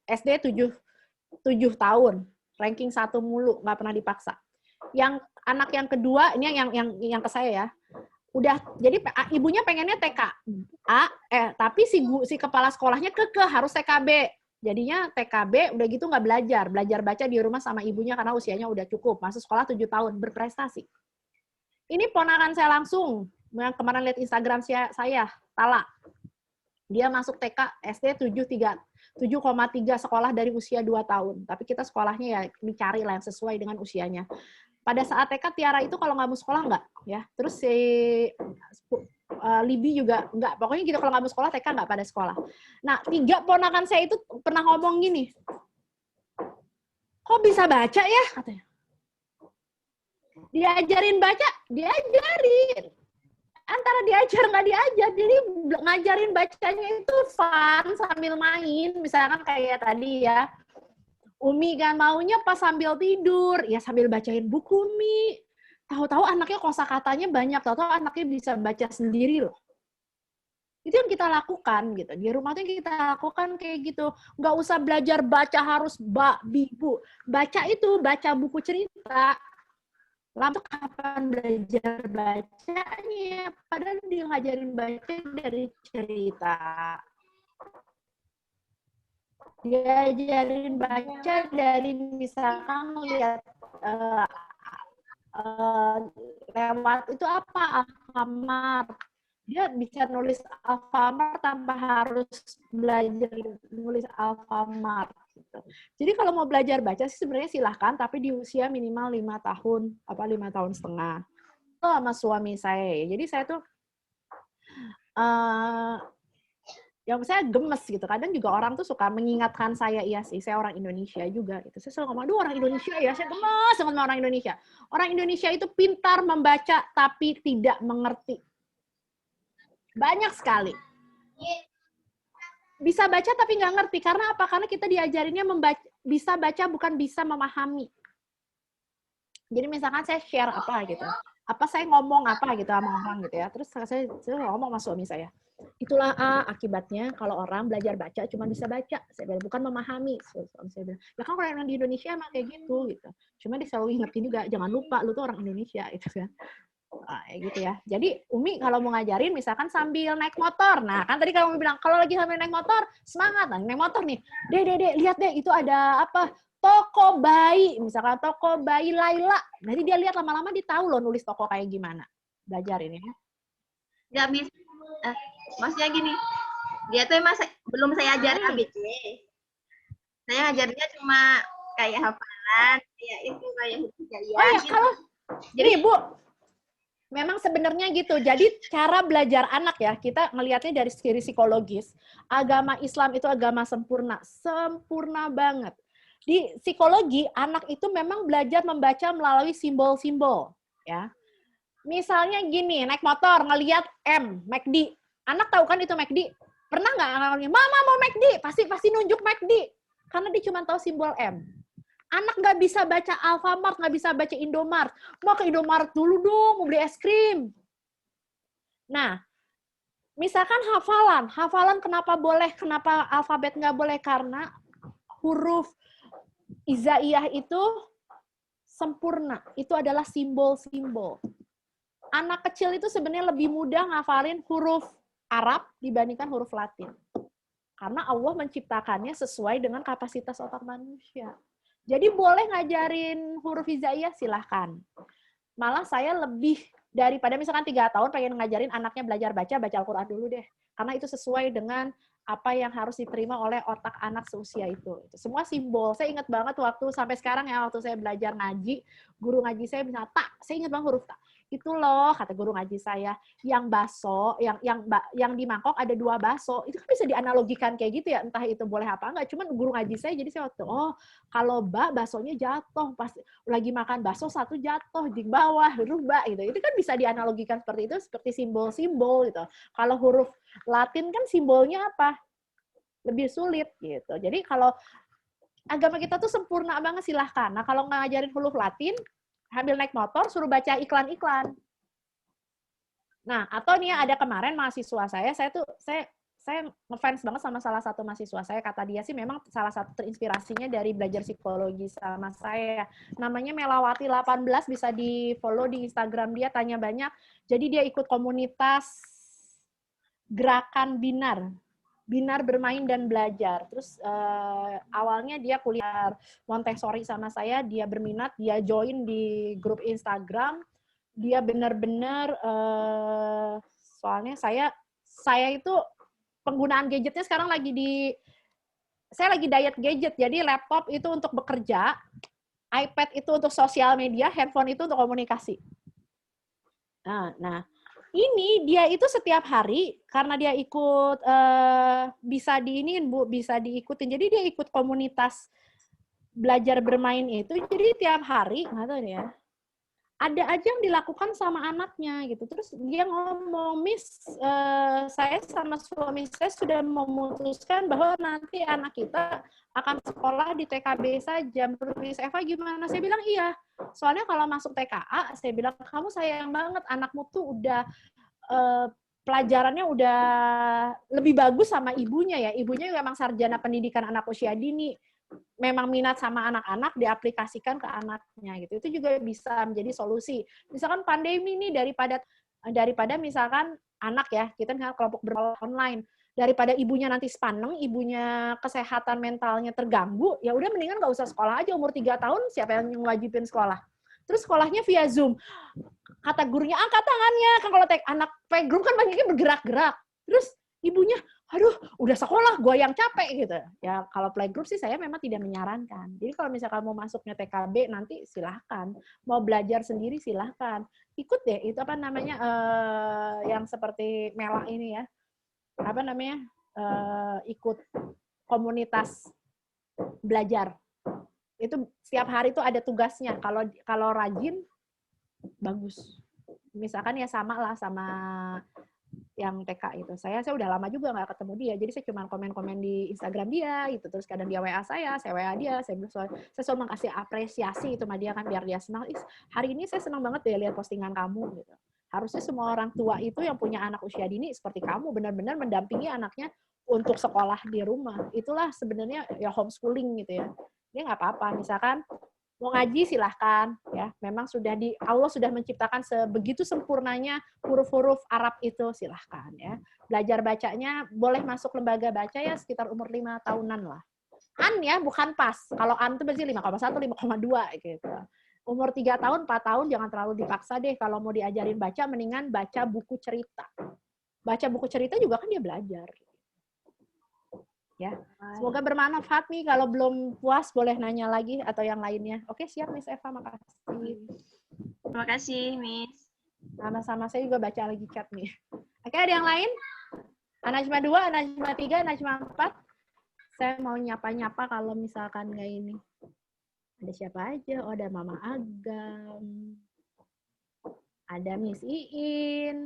SD 7 tahun. Ranking 1 mulu, nggak pernah dipaksa. Yang anak yang kedua, ini yang ke saya ya, udah, jadi ibunya pengennya TK tapi si kepala sekolahnya harus TKB. Jadinya TKB udah gitu nggak belajar baca di rumah sama ibunya karena usianya udah cukup, masuk sekolah 7 tahun, berprestasi. Ini ponakan saya langsung, yang kemarin lihat Instagram saya, Tala. Dia masuk TK SD 7,3 sekolah dari usia 2 tahun. Tapi kita sekolahnya ya dicari lah yang sesuai dengan usianya. Pada saat TK Tiara itu kalau nggak mau sekolah nggak, ya. Terus si Libi juga nggak. Pokoknya gitu kalau nggak mau sekolah TK nggak pada sekolah. Nah 3 ponakan saya itu pernah ngomong gini, kok bisa baca ya? Katanya. Diajarin baca, diajarin. Antara diajar nggak diajar, jadi ngajarin bacanya itu fun sambil main, misalkan kayak tadi ya, Umi kan maunya pas sambil tidur, ya sambil bacain buku Umi, tahu-tahu anaknya kosakatanya banyak, tahu-tahu anaknya bisa baca sendiri loh. Itu yang kita lakukan gitu, di rumah tuh yang kita lakukan kayak gitu, nggak usah belajar baca harus bibu, baca buku cerita. Lalu kapan belajar bacanya? Padahal dia ngajarin baca dari cerita. Diajarin baca dari misalkan lihat lewat itu apa? Alfamart. Dia bisa nulis Alfamart tanpa harus belajar nulis Alfamart. Gitu. Jadi kalau mau belajar baca sih sebenarnya silahkan, tapi di usia minimal 5 tahun, 5 tahun setengah. Itu sama suami saya. Jadi saya tuh, yang saya gemes gitu. Kadang juga orang tuh suka mengingatkan saya, iya sih, saya orang Indonesia juga. Gitu. Saya selalu ngomong, aduh orang Indonesia ya, saya gemes sama orang Indonesia. Orang Indonesia itu pintar membaca tapi tidak mengerti. Banyak sekali. Bisa baca tapi nggak ngerti. Karena apa? Karena kita diajarinnya bisa baca bukan bisa memahami. Jadi misalkan saya share apa gitu. Apa saya ngomong apa gitu sama orang gitu ya. Terus saya ngomong sama suami saya. Itulah akibatnya kalau orang belajar baca cuma bisa baca. Saya bilang bukan memahami. Suami saya bilang, ya kan orang di Indonesia emang kayak gitu. Cuma dia selalu ingetin juga, jangan lupa lu tuh orang Indonesia gitu kan. Gitu ya. Jadi Umi kalau mau ngajarin misalkan sambil naik motor. Nah, kan tadi kamu bilang kalau lagi sambil naik motor, semangat. Nah, naik motor nih. Dek, lihat deh itu ada apa? Toko bayi. Misalkan toko bayi Laila. Nanti dia lihat lama-lama dia tahu loh nulis toko kayak gimana. Belajar ini ya. Nggak bisa. Maksudnya gini, dia tuh emang belum saya ajar ABC. Saya ngajarnya cuma kayak hafalan, kayak itu, kayak huruf hijaiyah. Oh ya, gitu. kalau jadi Bu, memang sebenarnya gitu. Jadi cara belajar anak ya, kita melihatnya dari segi psikologis. Agama Islam itu agama sempurna. Sempurna banget. Di psikologi, anak itu memang belajar membaca melalui simbol-simbol. Ya. Misalnya gini, naik motor, ngelihat M, McD. Anak tahu kan itu McD? Pernah nggak anak-anaknya, Mama mau McD? Pasti nunjuk McD. Karena dia cuma tahu simbol M. Anak nggak bisa baca Alfamart, nggak bisa baca Indomart. Mau ke Indomart dulu dong, mau beli es krim. Nah, misalkan hafalan kenapa boleh, kenapa alfabet nggak boleh? Karena huruf hijaiyah itu sempurna. Itu adalah simbol-simbol. Anak kecil itu sebenarnya lebih mudah ngafalin huruf Arab dibandingkan huruf Latin. Karena Allah menciptakannya sesuai dengan kapasitas otak manusia. Jadi boleh ngajarin huruf hijaiyah, silahkan. Malah saya lebih daripada misalkan 3 tahun pengen ngajarin anaknya belajar baca Al-Quran dulu deh. Karena itu sesuai dengan apa yang harus diterima oleh otak anak seusia itu. Semua simbol. Saya ingat banget waktu sampai sekarang ya, waktu saya belajar ngaji, guru ngaji saya bisa tak, saya ingat banget huruf tak. Itu loh, kata guru ngaji saya, yang baso, yang di mangkok ada 2 baso. Itu kan bisa dianalogikan kayak gitu ya, entah itu boleh apa enggak. Cuman guru ngaji saya, jadi saya waktu, kalau basonya jatuh, pas lagi makan baso 1 jatuh di bawah, huruf ba gitu. Itu kan bisa dianalogikan seperti itu, seperti simbol-simbol gitu. Kalau huruf Latin kan simbolnya apa? Lebih sulit gitu. Jadi kalau agama kita tuh sempurna banget, silahkan. Nah kalau ngajarin huruf Latin, sambil naik motor suruh baca iklan-iklan. Nah atau nih ada kemarin mahasiswa saya ngefans banget sama salah satu mahasiswa saya. Kata dia sih memang salah satu terinspirasinya dari belajar psikologi sama saya. Namanya Melawati 18, bisa di follow di Instagram dia, tanya banyak. Jadi dia ikut komunitas Gerakan Binar bermain dan belajar. Terus awalnya dia kuliah Montessori sama saya, dia berminat, dia join di grup Instagram. Dia benar-benar soalnya saya itu penggunaan gadgetnya sekarang saya lagi diet gadget. Jadi laptop itu untuk bekerja, iPad itu untuk sosial media, handphone itu untuk komunikasi. Nah, ini dia itu setiap hari karena dia ikut bisa diikutin. Jadi dia ikut komunitas belajar bermain itu. Jadi tiap hari nggak tahu ya, ada aja yang dilakukan sama anaknya gitu. Terus dia ngomong, Miss, saya sama suami saya sudah memutuskan bahwa nanti anak kita akan sekolah di TKB saja. Menurut Miss Eva gimana? Saya bilang iya. Soalnya kalau masuk TKA, saya bilang kamu sayang banget, anakmu tuh udah pelajarannya udah lebih bagus sama ibunya ya. Ibunya memang sarjana pendidikan anak usia dini. Memang minat sama anak-anak, diaplikasikan ke anaknya gitu. Itu juga bisa menjadi solusi. Misalkan pandemi ini daripada misalkan anak ya, kita misalkan kelompok bersekolah online, daripada ibunya nanti sepaneng, ibunya kesehatan mentalnya terganggu, ya udah mendingan nggak usah sekolah aja, umur 3 tahun siapa yang ngewajibin sekolah. Terus sekolahnya via Zoom. Kata gurunya, angkat tangannya. Kan kalau anak playgroup kan banyaknya bergerak-gerak. Terus ibunya, aduh, udah sekolah, gue yang capek gitu. Ya kalau playgroup sih saya memang tidak menyarankan. Jadi kalau misalkan mau masuknya TKB nanti silahkan. Mau belajar sendiri silahkan. Ikut deh, itu apa namanya, yang seperti Mela ini ya. Apa namanya, ikut komunitas belajar. Itu setiap hari itu ada tugasnya. Kalau rajin, bagus. Misalkan ya sama lah sama yang TK itu. Saya udah lama juga nggak ketemu dia, jadi saya cuma komen-komen di Instagram dia gitu, terus kadang dia WA saya WA dia, saya selalu kasih apresiasi itu sama dia kan, biar dia senang. Hari ini saya senang banget deh lihat postingan kamu gitu. Harusnya semua orang tua itu yang punya anak usia dini seperti kamu, benar-benar mendampingi anaknya untuk sekolah di rumah. Itulah sebenarnya ya homeschooling gitu ya. Ini nggak apa-apa, misalkan mau ngaji silahkan ya, memang Allah sudah menciptakan sebegitu sempurnanya huruf-huruf Arab itu, silahkan ya. Belajar bacanya boleh masuk lembaga baca ya sekitar umur 5 tahunan lah. An ya, bukan pas. Kalau an itu berarti 5,1, 5,2 gitu. Umur 3 tahun, 4 tahun jangan terlalu dipaksa deh. Kalau mau diajarin baca, mendingan baca buku cerita. Baca buku cerita juga kan dia belajar. Ya, semoga bermanfaat nih. Kalau belum puas boleh nanya lagi atau yang lainnya. Oke, siap Miss Eva, makasih. Terima kasih, Miss. Sama-sama, saya juga baca lagi chat nih. Oke, ada yang lain? Anajma 2, Anajma 3, Anajma 4. Saya mau nyapa-nyapa kalau misalkan nggak ini. Ada siapa aja? Oh, ada Mama Agam. Ada Miss Iin.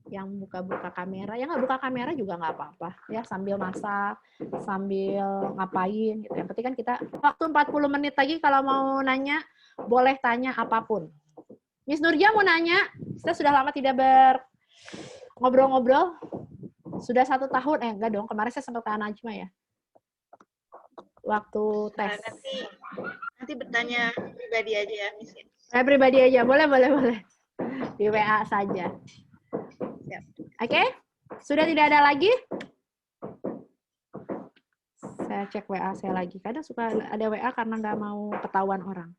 Yang buka-buka kamera, yang nggak buka kamera juga nggak apa-apa ya, sambil masak, sambil ngapain gitu. Yang penting kan kita waktu 40 menit lagi, kalau mau nanya boleh tanya apapun. Miss Nurja mau nanya, kita sudah lama tidak ngobrol-ngobrol, sudah 1 tahun, enggak dong, kemarin saya sempat ke Najma ya, waktu tes. Nanti bertanya pribadi aja ya, Miss. Pribadi aja, boleh, di WA saja. Oke, sudah tidak ada lagi? Saya cek WA saya lagi. Kadang suka ada WA karena nggak mau ketahuan orang.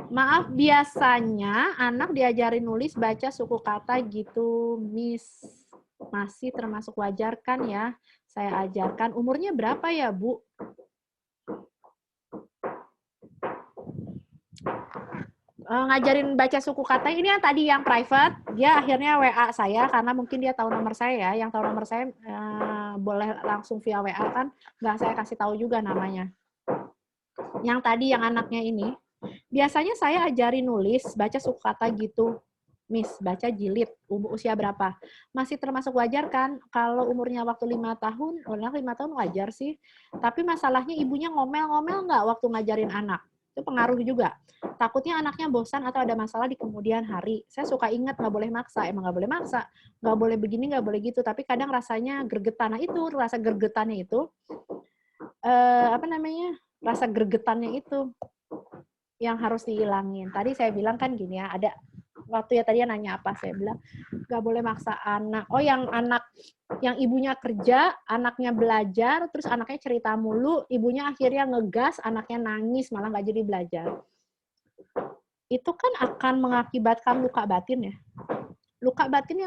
Maaf, biasanya anak diajarin nulis, baca, suku kata gitu, Miss. Masih termasuk wajar kan ya? Saya ajarkan. Umurnya berapa ya, Bu? Ngajarin baca suku kata ini yang tadi yang private, dia akhirnya WA saya karena mungkin dia tahu nomor saya. Yang tahu nomor saya boleh langsung via WA kan, nggak saya kasih tahu juga namanya. Yang tadi yang anaknya ini, biasanya saya ajarin nulis, baca suku kata gitu, Miss, baca jilid, usia berapa? Masih termasuk wajar kan? Kalau umurnya waktu 5 tahun, 5 tahun wajar sih. Tapi masalahnya ibunya ngomel-ngomel nggak waktu ngajarin anak? Itu pengaruh juga. Takutnya anaknya bosan atau ada masalah di kemudian hari. Saya suka ingat nggak boleh maksa, emang nggak boleh maksa, nggak boleh begini, nggak boleh gitu. Tapi kadang rasanya gergetan, rasa gergetannya itu, rasa gergetannya itu yang harus dihilangin. Tadi saya bilang kan gini ya, ada waktu ya tadi nanya apa, saya bilang nggak boleh maksa anak. Oh, yang ibunya kerja, anaknya belajar, terus anaknya cerita mulu, ibunya akhirnya ngegas, anaknya nangis, malah nggak jadi belajar. Itu kan akan mengakibatkan luka batin ya. Luka batin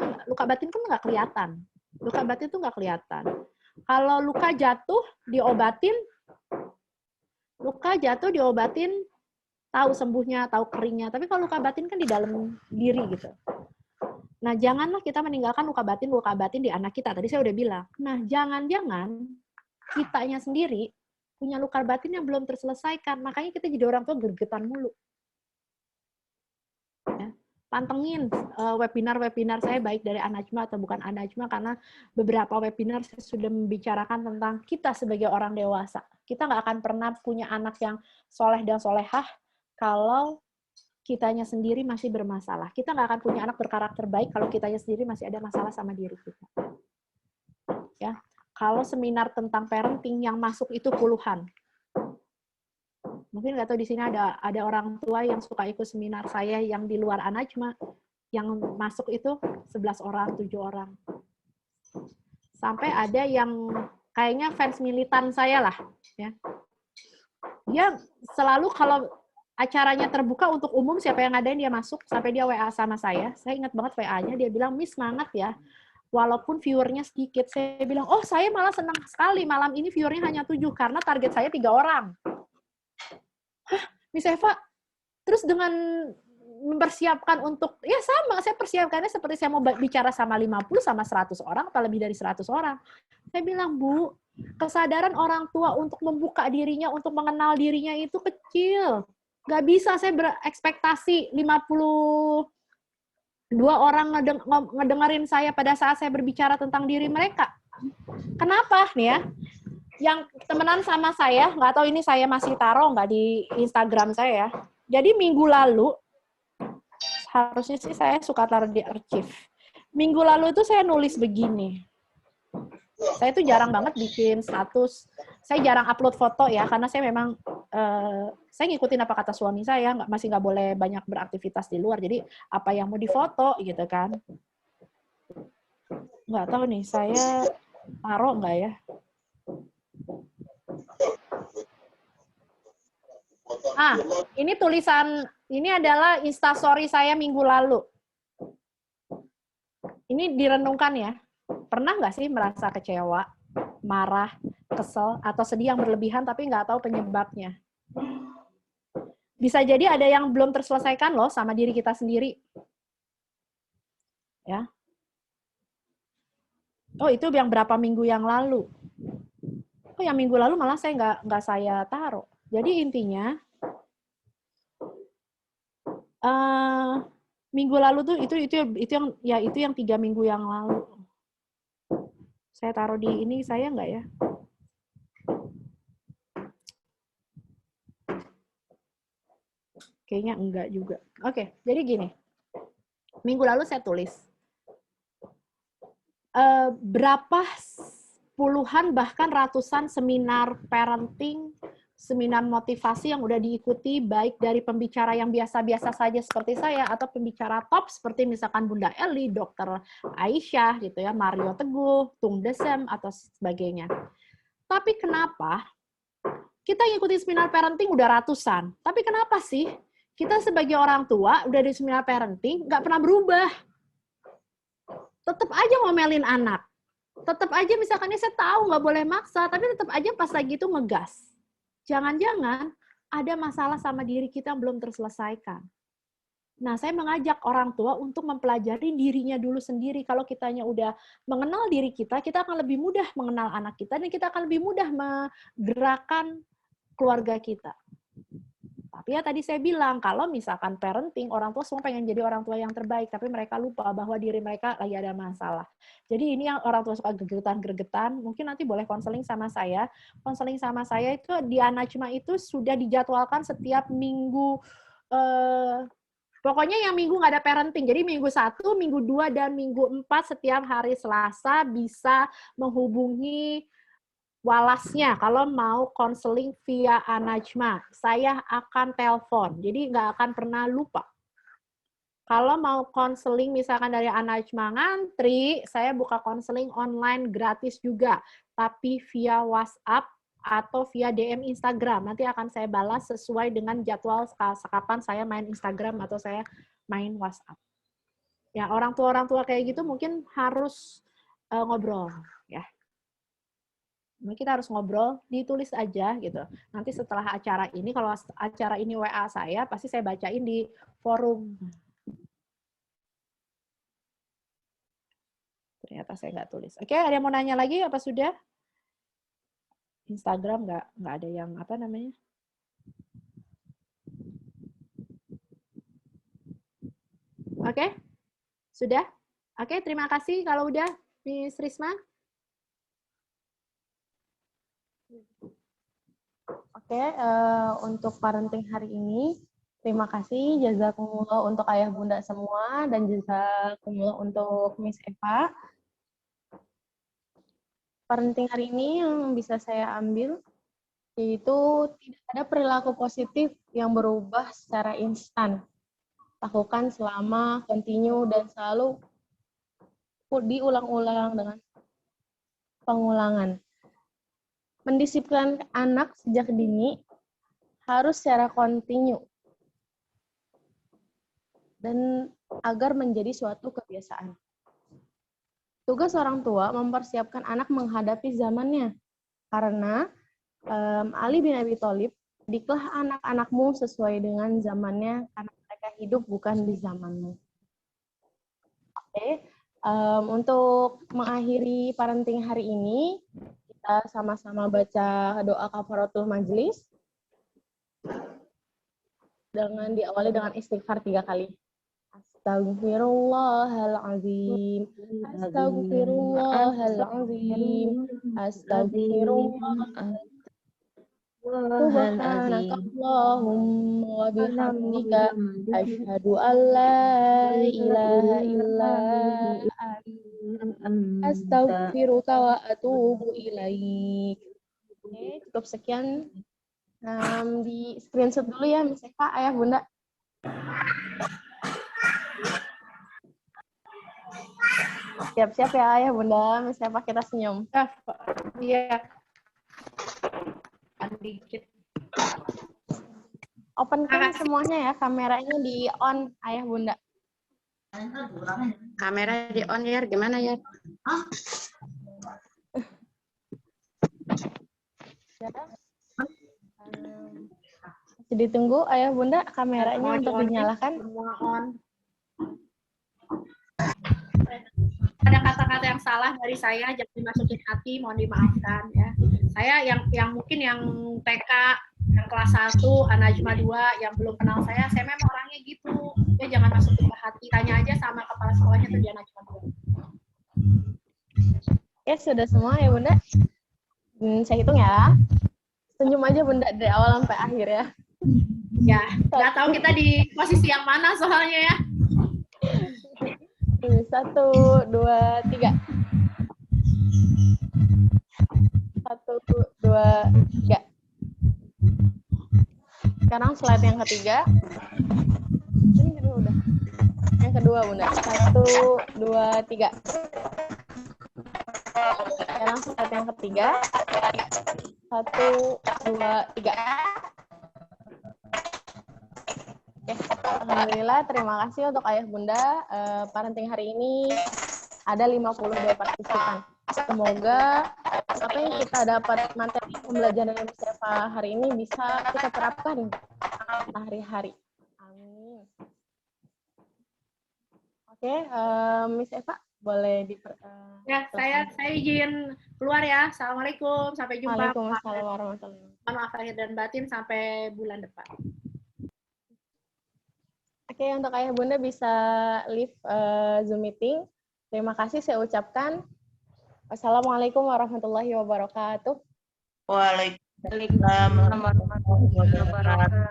kan nggak kelihatan. Luka batin itu nggak kelihatan. Kalau luka jatuh diobatin, tahu sembuhnya, tahu keringnya. Tapi kalau luka batin kan di dalam diri gitu. Nah, janganlah kita meninggalkan luka batin di anak kita. Tadi saya udah bilang. Nah, jangan-jangan kitanya sendiri punya luka batin yang belum terselesaikan. Makanya kita jadi orang tua gergetan mulu. Ya. Pantengin webinar-webinar saya, baik dari Anajma atau bukan Anajma, karena beberapa webinar saya sudah membicarakan tentang kita sebagai orang dewasa. Kita nggak akan pernah punya anak yang soleh dan solehah kalau kitanya sendiri masih bermasalah. Kita nggak akan punya anak berkarakter baik kalau kitanya sendiri masih ada masalah sama diri kita. Ya, kalau seminar tentang parenting yang masuk itu puluhan. Mungkin nggak tahu di sini ada orang tua yang suka ikut seminar saya yang di luar Anajma, yang masuk itu 11 orang, 7 orang. Sampai ada yang kayaknya fans militan saya lah, ya. Dia selalu kalau acaranya terbuka untuk umum, siapa yang ngadain dia masuk, sampai dia WA sama saya. Saya ingat banget WA-nya, dia bilang, "Miss, semangat ya. Walaupun viewernya sedikit." Saya bilang, "Oh, saya malah senang sekali. Malam ini viewernya hanya 7, karena target saya 3 orang. Hah, Miss Eva? Terus dengan mempersiapkan untuk, ya sama, saya persiapkannya seperti saya mau bicara sama 50, sama 100 orang, atau lebih dari 100 orang. Saya bilang, Bu, kesadaran orang tua untuk membuka dirinya, untuk mengenal dirinya itu kecil. Nggak bisa saya berekspektasi 52 orang ngedengerin saya pada saat saya berbicara tentang diri mereka. Kenapa nih ya? Yang temenan sama saya, nggak tahu ini saya masih taruh nggak di Instagram saya ya. Jadi minggu lalu, harusnya sih saya suka taruh di archive. Minggu lalu itu saya nulis begini. Saya tuh jarang banget bikin status. Saya jarang upload foto ya, karena saya memang saya ngikutin apa kata suami saya, masih nggak boleh banyak beraktivitas di luar. Jadi apa yang mau difoto gitu kan? Nggak tahu nih, saya taruh nggak ya? Ini tulisan, ini adalah instastory saya minggu lalu. Ini direnungkan ya. Pernah nggak sih merasa kecewa, marah, kesel, atau sedih yang berlebihan tapi nggak tahu penyebabnya? Bisa jadi ada yang belum terselesaikan loh sama diri kita sendiri. Ya. Oh, itu yang berapa minggu yang lalu. Oh, yang minggu lalu malah saya nggak saya taruh. Jadi intinya, minggu lalu tuh itu yang 3 minggu yang lalu. Saya taruh di ini saya nggak ya? Kayaknya enggak juga. Oke, jadi gini. Minggu lalu saya tulis. Berapa puluhan bahkan ratusan seminar parenting, seminar motivasi yang udah diikuti, baik dari pembicara yang biasa-biasa saja seperti saya, atau pembicara top seperti misalkan Bunda Eli, Dr. Aisyah, gitu ya, Mario Teguh, Tung Desem, atau sebagainya. Tapi kenapa kita ngikutin seminar parenting udah ratusan, tapi kenapa sih kita sebagai orang tua udah di seminar parenting nggak pernah berubah? Tetap aja ngomelin anak. Tetap aja misalkan saya tahu nggak boleh maksa, tapi tetap aja pas lagi itu ngegas. Jangan-jangan ada masalah sama diri kita yang belum terselesaikan. Nah, saya mengajak orang tua untuk mempelajari dirinya dulu sendiri. Kalau kitanya udah mengenal diri kita akan lebih mudah mengenal anak kita, dan kita akan lebih mudah menggerakkan keluarga kita. Tapi ya tadi saya bilang, kalau misalkan parenting, orang tua semua pengen jadi orang tua yang terbaik, tapi mereka lupa bahwa diri mereka lagi ada masalah. Jadi ini yang orang tua suka gregetan-gregetan, mungkin nanti boleh konseling sama saya. Konseling sama saya itu di Anajma itu sudah dijadwalkan setiap minggu, pokoknya yang minggu nggak ada parenting. Jadi minggu 1, minggu 2, dan minggu 4 setiap hari Selasa bisa menghubungi walasnya kalau mau konseling via Anajma. Saya akan telepon, jadi nggak akan pernah lupa. Kalau mau konseling misalkan dari Anajma ngantri, saya buka konseling online gratis juga, tapi via WhatsApp atau via DM Instagram. Nanti akan saya balas sesuai dengan jadwal kapan saya main Instagram atau saya main WhatsApp. Ya, orang tua kayak gitu mungkin harus ngobrol, ya. Kita harus ngobrol, ditulis aja gitu. Nanti setelah acara ini, kalau acara ini WA saya, pasti saya bacain di forum. Ternyata saya nggak tulis. Oke, ada yang mau nanya lagi apa sudah? Instagram nggak ada yang apa namanya? Oke, sudah? Oke, terima kasih kalau udah, Miss Risma. Oke, untuk parenting hari ini, terima kasih jazakumullah untuk ayah bunda semua, dan jazakumullah untuk Miss Eva. Parenting hari ini yang bisa saya ambil, yaitu tidak ada perilaku positif yang berubah secara instan. Lakukan selama continue dan selalu diulang-ulang dengan pengulangan. Mendisiplinkan anak sejak dini harus secara kontinu dan agar menjadi suatu kebiasaan. Tugas orang tua mempersiapkan anak menghadapi zamannya, karena Ali bin Abi Thalib, didiklah anak-anakmu sesuai dengan zamannya, karena mereka hidup bukan di zamanmu. Oke, untuk mengakhiri parenting hari ini, kita sama-sama baca doa kafaratul majlis. dengan diawali dengan istighfar 3 kali. Astagfirullahalazim. Astagfirullahalazim. Astagfirullah. Subhanakallahumma wa bihamdika asyhadu an la ilaha illa anta astaghfiruka wa atubu ilaik. Oke, cukup sekian. Di screenshot dulu ya, Miss Eva, Ayah Bunda. Siap-siap ya Ayah Bunda, Miss Eva kita senyum. Iya. Dikit. Open cam semuanya ya, kameranya di on Ayah Bunda. Kamera di on ya, gimana ya? Masih ditunggu Ayah Bunda kameranya untuk dinyalakan. Semua on. Ada kata-kata yang salah dari saya, jangan dimasukin hati, mohon dimaafkan ya. Saya yang mungkin yang TK, yang kelas 1, An-Najma 2, yang belum kenal saya memang orangnya gitu. Ya jangan masukin ke hati, tanya aja sama kepala sekolahnya tuh di An-Najma 2. Ya sudah semua ya Bunda. Saya hitung ya. Senyum aja Bunda dari awal sampai akhir ya. Ya, nggak tahu kita di posisi yang mana soalnya ya. 1, 2, 3. 1, 2, 3. Sekarang slide yang ketiga. Ini kedua udah. Yang kedua Bunda. 1, 2, 3. Sekarang slide yang ketiga. 1, 2, 3. Oke, alhamdulillah, terima kasih untuk Ayah Bunda. Parenting hari ini ada 52 partisipan. Semoga apa yang kita dapat materi pembelajaran dari Miss Eva hari ini bisa kita terapkan sehari-hari. Amin. Oke, Miss Eva boleh Ya, saya izin keluar ya. Assalamualaikum, sampai jumpa. Waalaikumsalam warahmatullahi wabarakatuh. Maaf lahir dan batin, sampai bulan depan. Oke, untuk Ayah Bunda bisa leave Zoom meeting. Terima kasih saya ucapkan. Wassalamualaikum warahmatullahi wabarakatuh. Waalaikumsalam warahmatullahi wabarakatuh.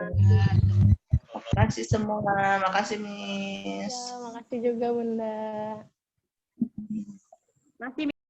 Terima kasih semua. Makasih Miss. Ya, makasih juga Bunda. Masih